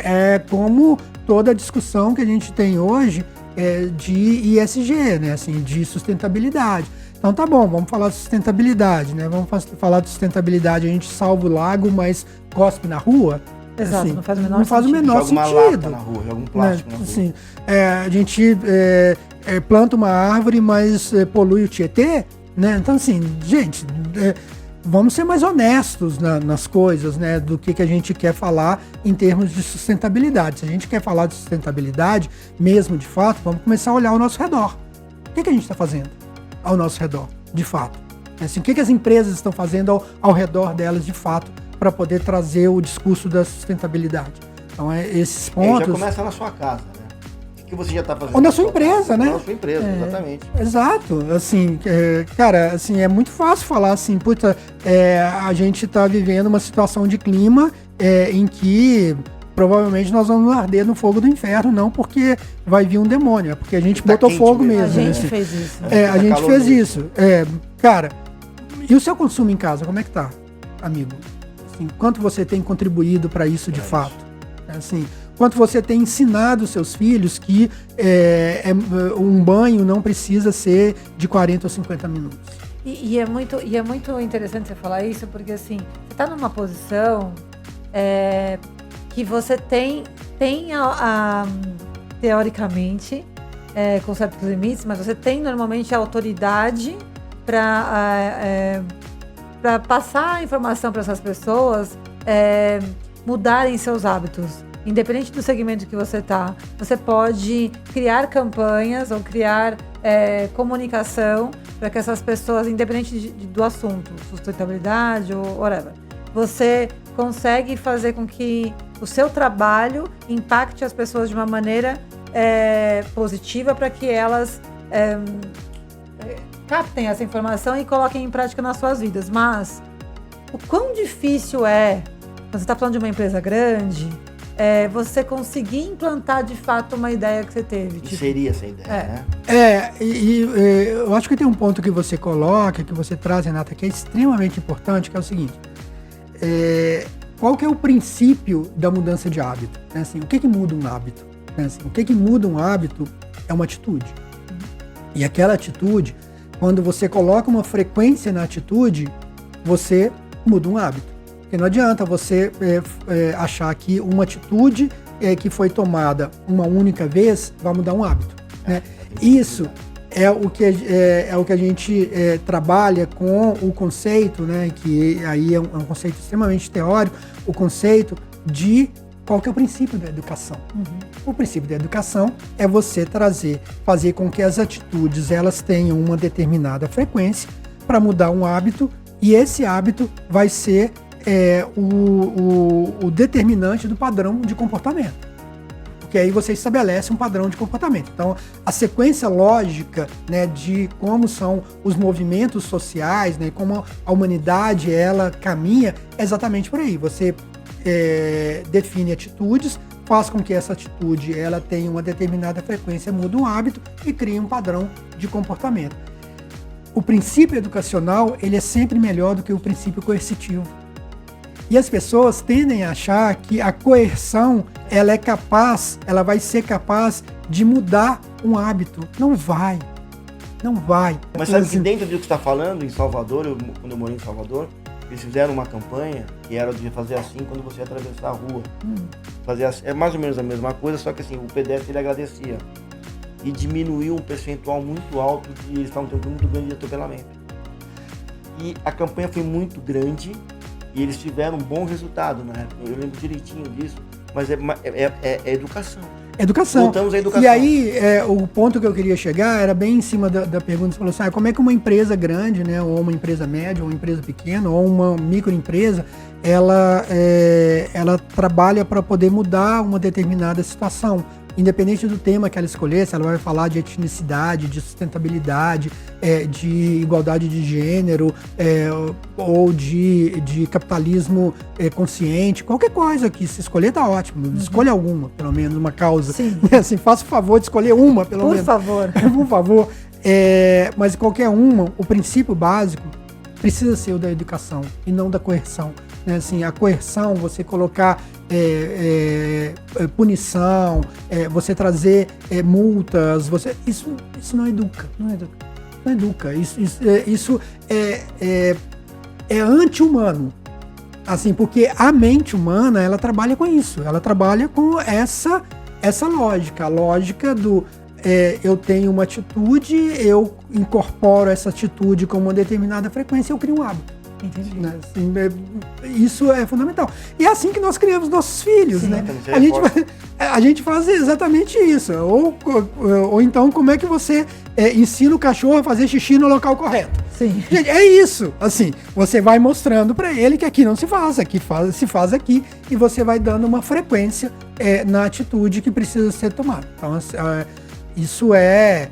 É como toda a discussão que a gente tem hoje de ESG, né? Assim, de sustentabilidade. Então tá bom, vamos falar de sustentabilidade, né? Vamos falar de sustentabilidade, a gente salva o lago, mas cospe na rua. Exato, assim, não faz o menor não faz o menor Joga uma sentido. lata na rua, joga um plástico na rua. Assim, a gente planta uma árvore, mas polui o Tietê, né? Então assim, gente, vamos ser mais honestos nas coisas, né? Do que a gente quer falar em termos de sustentabilidade. Se a gente quer falar de sustentabilidade, mesmo de fato, vamos começar a olhar ao nosso redor. O que a gente está fazendo ao nosso redor, de fato? Assim, o que as empresas estão fazendo ao redor delas, de fato, para poder trazer o discurso da sustentabilidade? Então, esses pontos... Já começa na sua casa, né? O que você já está fazendo? Ou na sua empresa, né? Na sua empresa, exatamente. Exato. Assim, cara, assim, é muito fácil falar assim, puta, a gente está vivendo uma situação de clima em que provavelmente nós vamos arder no fogo do inferno, não porque vai vir um demônio, é porque a gente botou fogo mesmo. A gente né? fez isso. A gente fez isso. Cara, e o seu consumo em casa, como é que tá, amigo? Assim, quanto você tem contribuído para isso de fato? Assim, quanto você tem ensinado os seus filhos que um banho não precisa ser de 40 ou 50 minutos? E é muito interessante você falar isso, porque assim, você está numa posição que você tem teoricamente, com certos limites, mas você tem normalmente a autoridade para passar a informação para essas pessoas mudarem seus hábitos. Independente do segmento que você está, você pode criar campanhas ou criar comunicação para que essas pessoas, independente do assunto, sustentabilidade ou whatever, você consegue fazer com que o seu trabalho impacte as pessoas de uma maneira positiva para que elas captem essa informação e coloquem em prática nas suas vidas. Mas o quão difícil quando você está falando de uma empresa grande, você conseguir implantar de fato uma ideia que você teve. Que seria essa ideia, né? Eu acho que tem um ponto que você coloca, que você traz, Renata, que é extremamente importante, que é o seguinte. Qual que é o princípio da mudança de hábito? Né? Assim, o que muda um hábito? Né? Assim, o que muda um hábito é uma atitude. E aquela atitude, quando você coloca uma frequência na atitude, você muda um hábito. Porque não adianta você achar que uma atitude que foi tomada uma única vez vai mudar um hábito. Né? Isso é o que a gente trabalha com o conceito, né, que aí é um conceito extremamente teórico, o conceito de qual que é o princípio da educação. O princípio da educação é você fazer com que as atitudes elas tenham uma determinada frequência para mudar um hábito, e esse hábito vai ser o determinante do padrão de comportamento. Porque aí você estabelece um padrão de comportamento. Então, a sequência lógica, né, de como são os movimentos sociais, né, como a humanidade ela caminha, é exatamente por aí. Você define atitudes, faz com que essa atitude ela tenha uma determinada frequência, muda um hábito e cria um padrão de comportamento. O princípio educacional ele é sempre melhor do que o princípio coercitivo. E as pessoas tendem a achar que a coerção ela vai ser capaz de mudar um hábito. Não vai. Mas sabe que dentro do que você está falando, em Salvador, quando eu morei em Salvador, eles fizeram uma campanha que era de fazer assim quando você ia atravessar a rua. É mais ou menos a mesma coisa, só que assim, o pedestre ele agradecia. E diminuiu um percentual muito alto eles estavam tendo muito grande de atropelamento. E a campanha foi muito grande e eles tiveram um bom resultado na época. Eu lembro direitinho disso, mas é educação. Educação. Voltamos à educação. E aí, o ponto que eu queria chegar era bem em cima da pergunta. Você falou assim, como é que uma empresa grande, né, ou uma empresa média, ou uma empresa pequena, ou uma microempresa, ela trabalha para poder mudar uma determinada situação. Independente do tema que ela escolher, se ela vai falar de etnicidade, de sustentabilidade, de igualdade de gênero, ou de capitalismo consciente, qualquer coisa que se escolher tá ótimo. Escolha alguma, pelo menos, uma causa. Sim. Assim, faça o favor de escolher uma, pelo menos. Por favor. Por favor. Mas qualquer uma, o princípio básico precisa ser o da educação e não da coerção. Né? Assim, a coerção, você colocar punição, você trazer multas, isso não educa. Não educa. Isso é anti-humano. Assim, porque a mente humana, ela trabalha com isso. Ela trabalha com essa lógica. A lógica do eu tenho uma atitude, eu incorporo essa atitude com uma determinada frequência e eu crio um hábito. Entendi. Né? Assim, isso é fundamental. E é assim que nós criamos nossos filhos, Sim. né? A gente faz exatamente isso. Ou então, como é que você ensina o cachorro a fazer xixi no local correto? Sim. Gente, é isso. Assim, você vai mostrando para ele que aqui não se faz, se faz aqui, e você vai dando uma frequência na atitude que precisa ser tomada. Então, isso é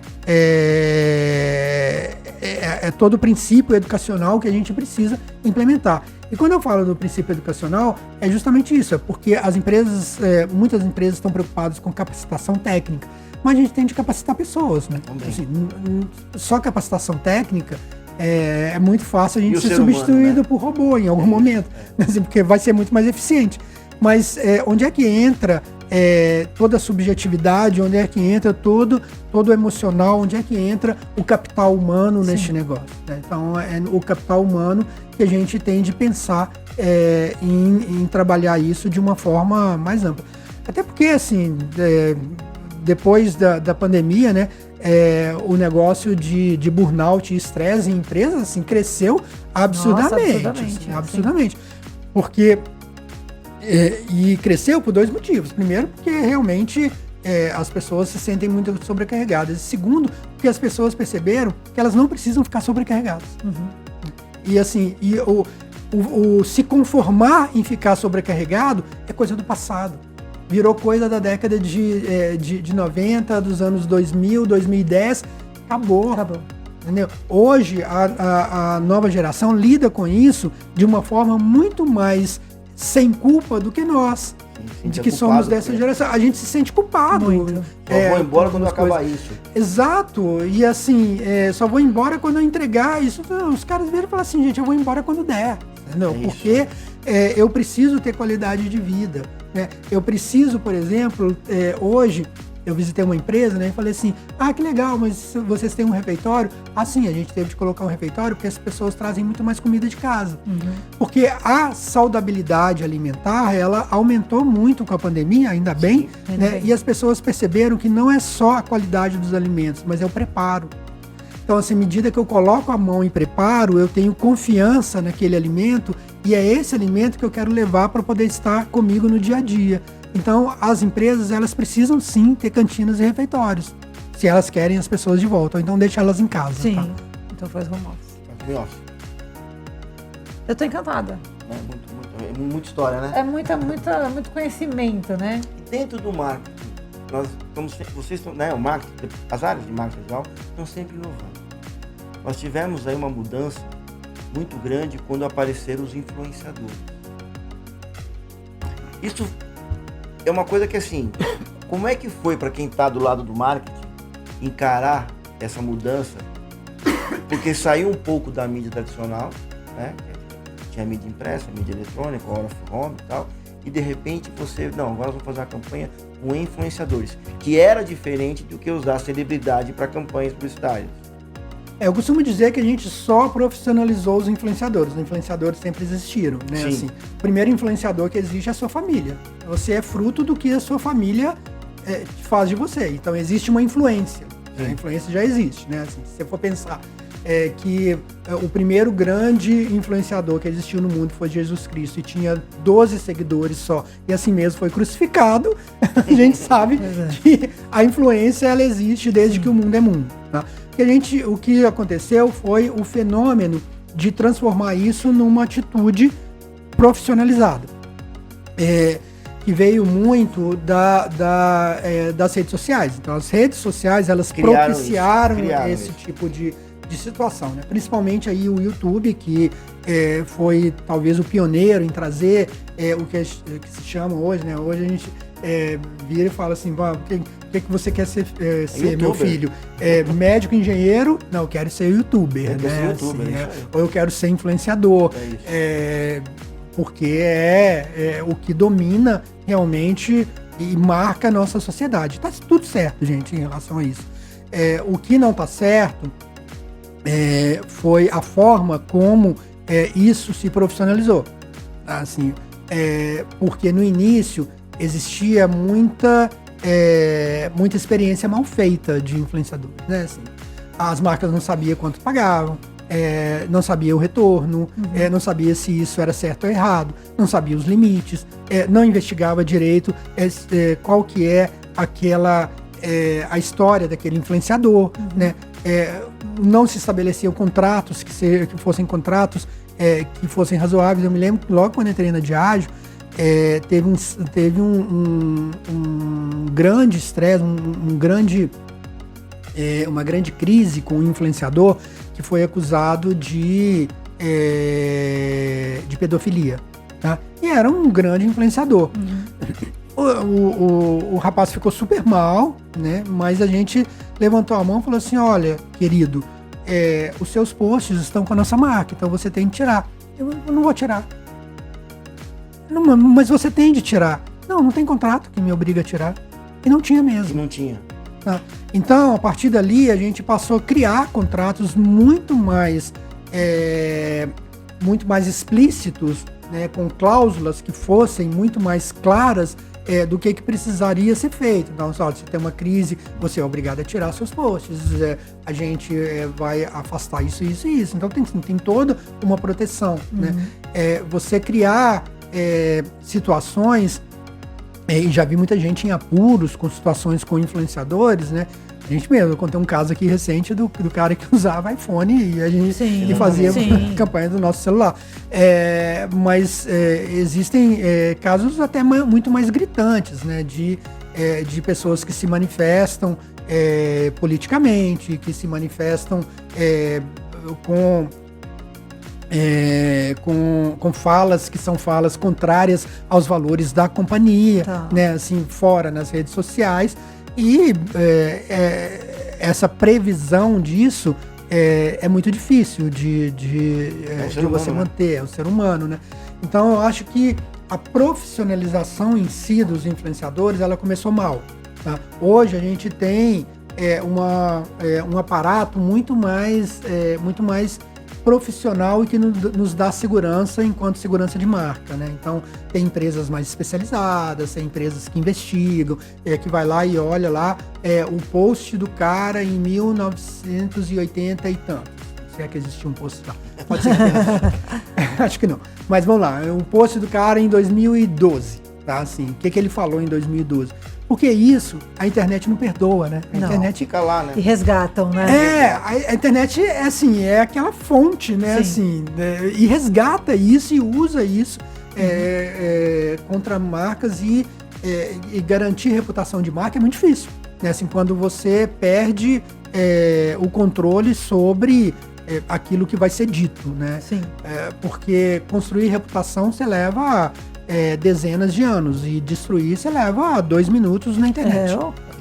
todo o princípio educacional que a gente precisa implementar. E quando eu falo do princípio educacional, é justamente isso, porque as empresas, muitas empresas estão preocupadas com capacitação técnica, mas a gente tem de capacitar pessoas, né? Assim, só capacitação técnica é muito fácil a gente ser substituído humano, né? Por robô em algum momento, assim, porque vai ser muito mais eficiente. Mas onde é que entra toda a subjetividade, onde é que entra todo o emocional, onde é que entra o capital humano neste negócio? Né? Então, é o capital humano que a gente tem de pensar em trabalhar isso de uma forma mais ampla. Até porque, assim, depois da pandemia, né, o negócio de burnout e estresse em empresas assim, cresceu absurdamente. Nossa, absurdamente. Porque e cresceu por dois motivos. Primeiro, porque realmente as pessoas se sentem muito sobrecarregadas. E segundo, porque as pessoas perceberam que elas não precisam ficar sobrecarregadas. E assim, o se conformar em ficar sobrecarregado é coisa do passado. Virou coisa da década de 90, dos anos 2000, 2010. Acabou. Entendeu? Hoje, a nova geração lida com isso de uma forma muito mais sem culpa do que nós. sente de que culpado, somos dessa geração. A gente se sente culpado. Muito. Só vou embora quando acabar isso. Exato. E assim, só vou embora quando eu entregar isso. Os caras viram e falam assim, gente, eu vou embora quando der. Entendeu? Porque eu preciso ter qualidade de vida. Né? Eu preciso, por exemplo, hoje... Eu visitei uma empresa, né, e falei assim, que legal, mas vocês têm um refeitório? Sim, a gente teve de colocar um refeitório porque as pessoas trazem muito mais comida de casa. Uhum. Porque a saudabilidade alimentar, ela aumentou muito com a pandemia, ainda bem, sim, né? E as pessoas perceberam que não é só a qualidade dos alimentos, mas é o preparo. Então, assim, à medida que eu coloco a mão e preparo, eu tenho confiança naquele alimento e é esse alimento que eu quero levar para poder estar comigo no dia a dia. Então, as empresas, elas precisam sim ter cantinas e refeitórios, se elas querem as pessoas de volta, ou então deixa elas em casa. Sim, tá? então faz home office. Home office. Eu tô encantada. É muita história, né? É muito conhecimento, né? E dentro do marketing, vocês estão, né, o marketing, as áreas de marketing digital estão sempre inovando. Nós tivemos aí uma mudança muito grande quando apareceram os influenciadores. Isso é uma coisa que, assim, como é que foi para quem está do lado do marketing encarar essa mudança? Porque saiu um pouco da mídia tradicional, né? Tinha mídia impressa, mídia eletrônica, hora of home e tal, e de repente agora nós vamos fazer uma campanha com influenciadores, que era diferente do que usar celebridade para campanhas publicitárias. Eu costumo dizer que a gente só profissionalizou os influenciadores. Os influenciadores sempre existiram, né? Sim. Assim, o primeiro influenciador que existe é a sua família. Você é fruto do que a sua família faz de você. Então, existe uma influência. A influência já existe, né? Assim, se você for pensar que o primeiro grande influenciador que existiu no mundo foi Jesus Cristo e tinha 12 seguidores só, e assim mesmo foi crucificado, a gente sabe que a influência, ela existe desde que o mundo é mundo, tá? O que aconteceu foi o fenômeno de transformar isso numa atitude profissionalizada, que veio muito das redes sociais. Então, as redes sociais, elas propiciaram esse tipo de situação, né? Principalmente aí o YouTube, que foi talvez o pioneiro em trazer o que se chama hoje, né? Hoje a gente vira e fala assim, o que você quer ser meu filho? Médico, engenheiro? Não, eu quero ser youtuber, né? Ser YouTuber, assim, ou eu quero ser influenciador. Porque o que domina realmente e marca a nossa sociedade. Tá tudo certo, gente, em relação a isso. O que não tá certo foi a forma como isso se profissionalizou. Assim, porque no início existia muita experiência mal feita de influenciadores, né? Assim, as marcas não sabiam quanto pagavam, não sabia o retorno, não sabia se isso era certo ou errado, não sabia os limites, não investigava direito qual que é a história daquele influenciador, né? Não se estabeleciam contratos que fossem contratos que fossem razoáveis. Eu me lembro que logo quando entrei na Diageo, teve um grande estresse, uma grande crise com um influenciador que foi acusado de pedofilia, tá? E era um grande influenciador. O rapaz ficou super mal, né? Mas a gente levantou a mão e falou assim, olha, querido, os seus posts estão com a nossa marca, então você tem que tirar. Eu não vou tirar. Não, mas você tem de tirar. Não tem contrato que me obriga a tirar. E não tinha mesmo. E não tinha. Tá? Então, a partir dali, a gente passou a criar contratos muito mais explícitos, né, com cláusulas que fossem muito mais claras do que precisaria ser feito. Então, se tem uma crise, você é obrigado a tirar seus posts, a gente vai afastar isso, isso e isso. Então, tem toda uma proteção. Né? Você criar situações, e já vi muita gente em apuros com situações com influenciadores, né? A gente mesmo, eu contei um caso aqui recente do cara que usava iPhone e a gente fazia campanha do nosso celular. Mas existem casos até muito mais gritantes, né? De pessoas que se manifestam politicamente, que se manifestam com com falas que são falas contrárias aos valores da companhia, né, assim, fora nas redes sociais. E essa previsão disso é muito difícil de você manter, é o ser humano, né? Então eu acho que a profissionalização em si dos influenciadores, ela começou mal, tá? Hoje a gente tem um aparato muito mais profissional e que nos dá segurança enquanto segurança de marca, né? Então, tem empresas mais especializadas, tem empresas que investigam, que vai lá e olha lá o post do cara em 1980 e tanto. Se é que existia um post lá. Pode ser que acho que não. Mas vamos lá, o post do cara em 2012, tá? Assim, o que ele falou em 2012? Porque isso, a internet não perdoa, né? A internet fica lá, né? E resgatam, né? A internet é aquela fonte, né? Assim, e resgata isso e usa isso contra marcas e garantir reputação de marca é muito difícil. Né? Assim, quando você perde o controle sobre aquilo que vai ser dito, né? Sim. Porque construir reputação você leva dezenas de anos e destruir você leva 2 minutos na internet.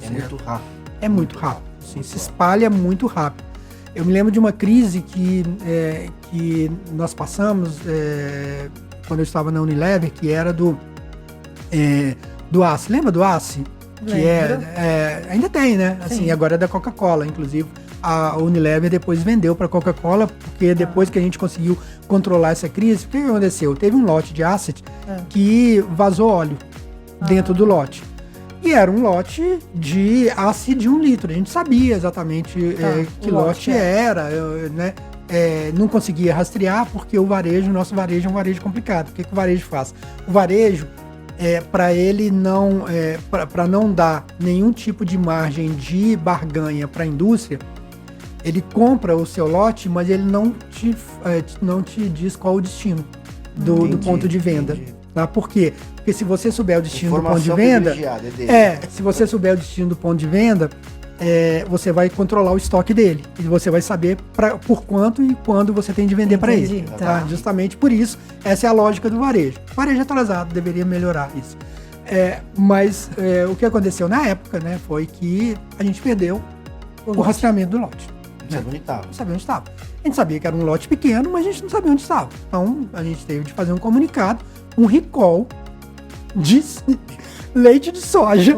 É muito rápido. É muito rápido. Assim, se espalha muito rápido. Eu me lembro de uma crise que nós passamos quando eu estava na Unilever, que era do ACE. Lembra do ACE? Que ainda tem, né? Assim, agora é da Coca-Cola, inclusive. A Unilever depois vendeu para a Coca-Cola, porque depois que a gente conseguiu controlar essa crise, o que aconteceu? Teve um lote de asset que vazou óleo dentro do lote. E era um lote de ácido de 1 litro. A gente sabia exatamente que lote era, né? Não conseguia rastrear, porque o nosso varejo é um varejo complicado. O que o varejo faz? O varejo, para ele não, para não dar nenhum tipo de margem de barganha para a indústria, ele compra o seu lote, mas ele não te diz qual o destino do ponto de venda. Tá? Por quê? Porque se você souber o destino do ponto de venda, se você souber o destino do ponto de venda, você vai controlar o estoque dele. E você vai saber por quanto e quando você tem de vender para ele. Tá? Justamente por isso, essa é a lógica do varejo. O varejo atrasado deveria melhorar isso. Mas o que aconteceu na época, né, foi que a gente perdeu o rastreamento do lote. Não sabia onde estava. Não sabia onde estava. A gente sabia que era um lote pequeno, mas a gente não sabia onde estava. Então, a gente teve de fazer um comunicado, um recall de leite de soja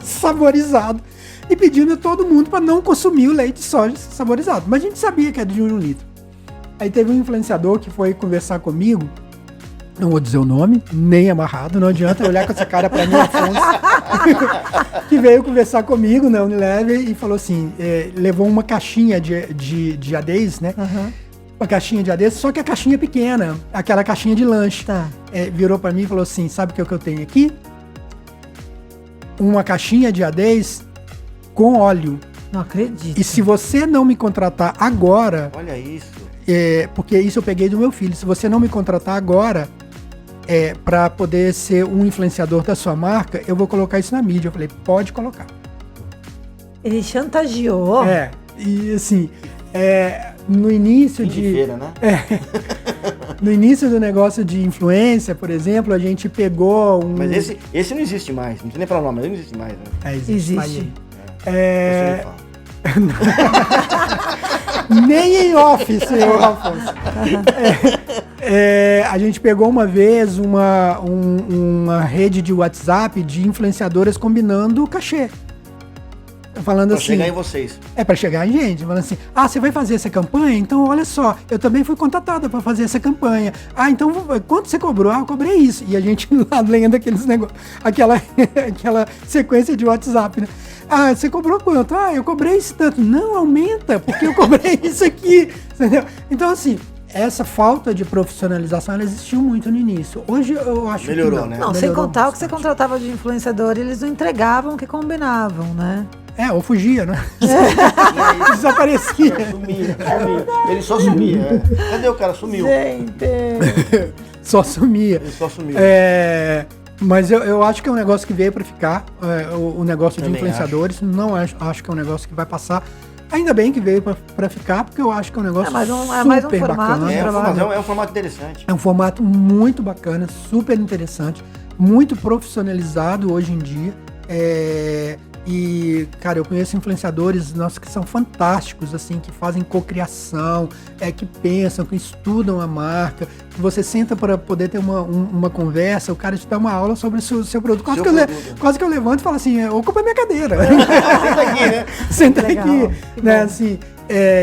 saborizado e pedindo a todo mundo para não consumir o leite de soja saborizado. Mas a gente sabia que era de 1 litro. Aí teve um influenciador que foi conversar comigo, não vou dizer o nome, nem amarrado, não adianta olhar com essa cara pra mim, Afonso, que veio conversar comigo na Unilever e falou assim, levou uma caixinha de ADs, né? Uma caixinha de ADs, só que a caixinha pequena, aquela caixinha de lanche. Virou pra mim e falou assim, sabe o que eu tenho aqui? Uma caixinha de ADs com óleo. Não acredito. E se você não me contratar agora... Olha isso. Porque isso eu peguei do meu filho. Se você não me contratar agora... para poder ser um influenciador da sua marca, eu vou colocar isso na mídia. Eu falei, pode colocar. Ele chantageou. E assim, no início de feira, né? no início do negócio de influência, por exemplo, a gente pegou um... Mas esse não existe mais, não precisa nem falar o nome, mas ele não existe mais, né? Existe. Você não fala. Nem em office, senhor Afonso. A gente pegou uma vez uma rede de WhatsApp de influenciadoras combinando cachê. Falando pra assim... chegar em vocês. Pra chegar em gente. Falando assim, você vai fazer essa campanha? Então, olha só, eu também fui contratada para fazer essa campanha. Então, quanto você cobrou? Eu cobrei isso. E a gente lá lendo aqueles negócios, aquela sequência de WhatsApp, né? Você cobrou quanto? Eu cobrei isso tanto. Não, aumenta, porque eu cobrei isso aqui. Entendeu? Então, assim, essa falta de profissionalização, ela existiu muito no início. Hoje, eu acho melhorou, que não. Né? Não, sem contar o que você contratava de influenciador, eles não entregavam o que combinavam, né? Ou fugia, né? Desaparecia. Sumia. Ele só sumia. Cadê o cara? Sumiu. Gente. Só sumia. Ele só sumiu. Mas eu acho que é um negócio que veio para ficar, o negócio de Também influenciadores. Não acho que é um negócio que vai passar. Ainda bem que veio para ficar, porque eu acho que é um negócio mais um super formato, bacana. né? É um formato interessante. É um formato muito bacana, super interessante, muito profissionalizado hoje em dia. E, cara, eu conheço influenciadores nossos que são fantásticos, assim, que fazem cocriação, que pensam, que estudam a marca, que você senta para poder ter uma conversa, o cara te dá uma aula sobre o seu produto. Quase que eu levanto e falo assim, ocupa minha cadeira. Senta aqui, né? Senta Legal, aqui, que né, bom. assim...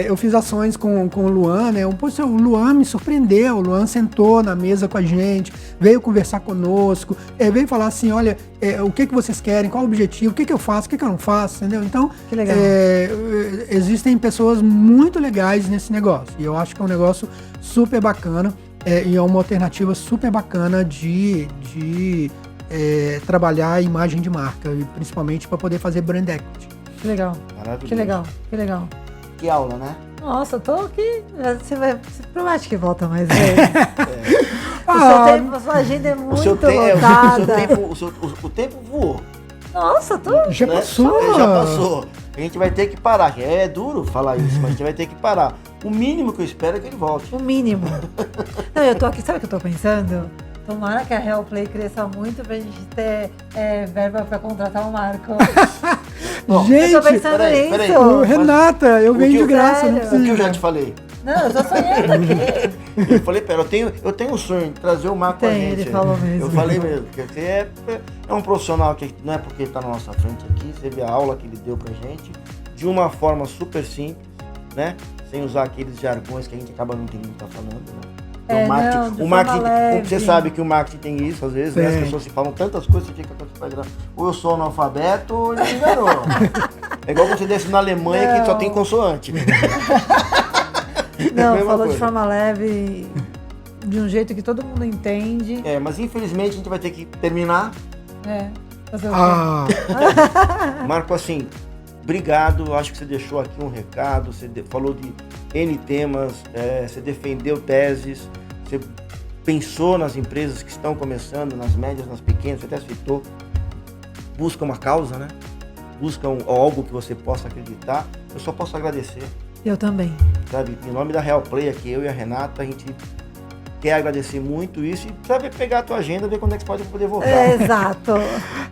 eu fiz ações com o Luan, né? O Luan me surpreendeu. O Luan sentou na mesa com a gente, veio conversar conosco, veio falar assim: olha, o que vocês querem, qual o objetivo, o que eu faço, o que eu não faço, entendeu? Então, Que legal. existem pessoas muito legais nesse negócio. E eu acho que é um negócio super bacana e é uma alternativa super bacana de trabalhar a imagem de marca, e principalmente para poder fazer brand equity. Que legal. Maravilhoso. Que legal. Que legal. Que aula, né? Nossa, eu tô aqui. Você promete que volta mais vezes. A sua agenda é muito lotada. O tempo voou. Nossa, tô. Já né? passou. Já passou. A gente vai ter que parar. É duro falar isso, mas a gente vai ter que parar. O mínimo que eu espero é que ele volte. O mínimo. Não, eu tô aqui, sabe o que eu tô pensando? Tomara que a Real Play cresça muito pra gente ter verba pra contratar o Marco. Gente, eu tô pensando peraí. nisso. Renata, eu venho de graça, sério? não O que eu precisa. já te falei? Não, eu tô sonhando aqui. Eu falei, pera, eu tenho um sonho de trazer o Marco com a gente. Ele falou mesmo. Eu falei mesmo, porque é um profissional que não é porque ele tá na nossa frente aqui, você vê a aula que ele deu pra gente, de uma forma super simples, né? Sem usar aqueles jargões que a gente acaba não entendendo o que tá falando, né? Então, o marketing, você sabe que o marketing tem isso, às vezes, né? As pessoas se falam tantas coisas, você fica ou eu sou analfabeto ou ele me enganou. É igual você desce na Alemanha que só tem consoante. Não, falou de forma leve, de um jeito que todo mundo entende. Mas infelizmente a gente vai ter que terminar. Fazer o quê? Marco, assim, obrigado. Acho que você deixou aqui um recado. Você falou de N temas, você defendeu teses, você pensou nas empresas que estão começando, nas médias, nas pequenas, você até citou. Busca uma causa, né? Busca algo que você possa acreditar. Eu só posso agradecer. Eu também. Sabe, em nome da Real Play aqui, eu e a Renata, a gente quer agradecer muito isso e sabe pegar a tua agenda, ver quando é que você pode poder voltar. Exato.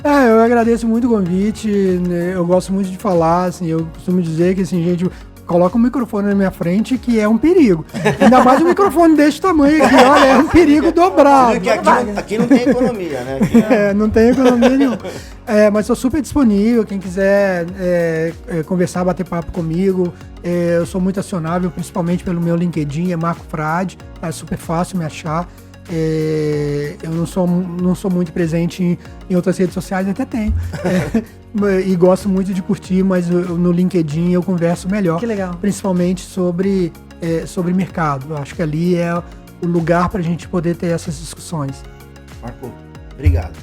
Eu agradeço muito o convite, né? Eu gosto muito de falar, assim, eu costumo dizer que, assim, gente, coloca um microfone na minha frente que é um perigo. Ainda mais um microfone desse tamanho aqui, olha, é um perigo dobrado. Porque aqui não tem economia, né? Aqui não tem economia nenhuma. Mas estou super disponível, quem quiser conversar, bater papo comigo, eu sou muito acionável, principalmente pelo meu LinkedIn, é Marco Frade, é super fácil me achar. Eu não sou muito presente em outras redes sociais, até tenho. E gosto muito de curtir, mas no LinkedIn eu converso melhor. Que legal. Principalmente sobre mercado. Eu acho que ali é o lugar para a gente poder ter essas discussões. Marco, obrigado.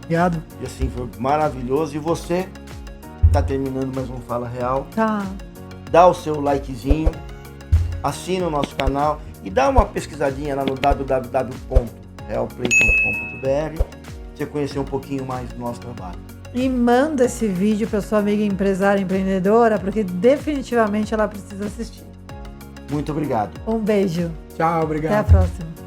Obrigado. E assim, foi maravilhoso. E você tá terminando mais um Fala Real. Tá. Dá o seu likezinho, assina o nosso canal e dá uma pesquisadinha lá no www.realplay.com.br você conhecer um pouquinho mais do nosso trabalho. E manda esse vídeo para sua amiga empresária empreendedora, porque definitivamente ela precisa assistir. Muito obrigado. Um beijo. Tchau, obrigado. Até a próxima.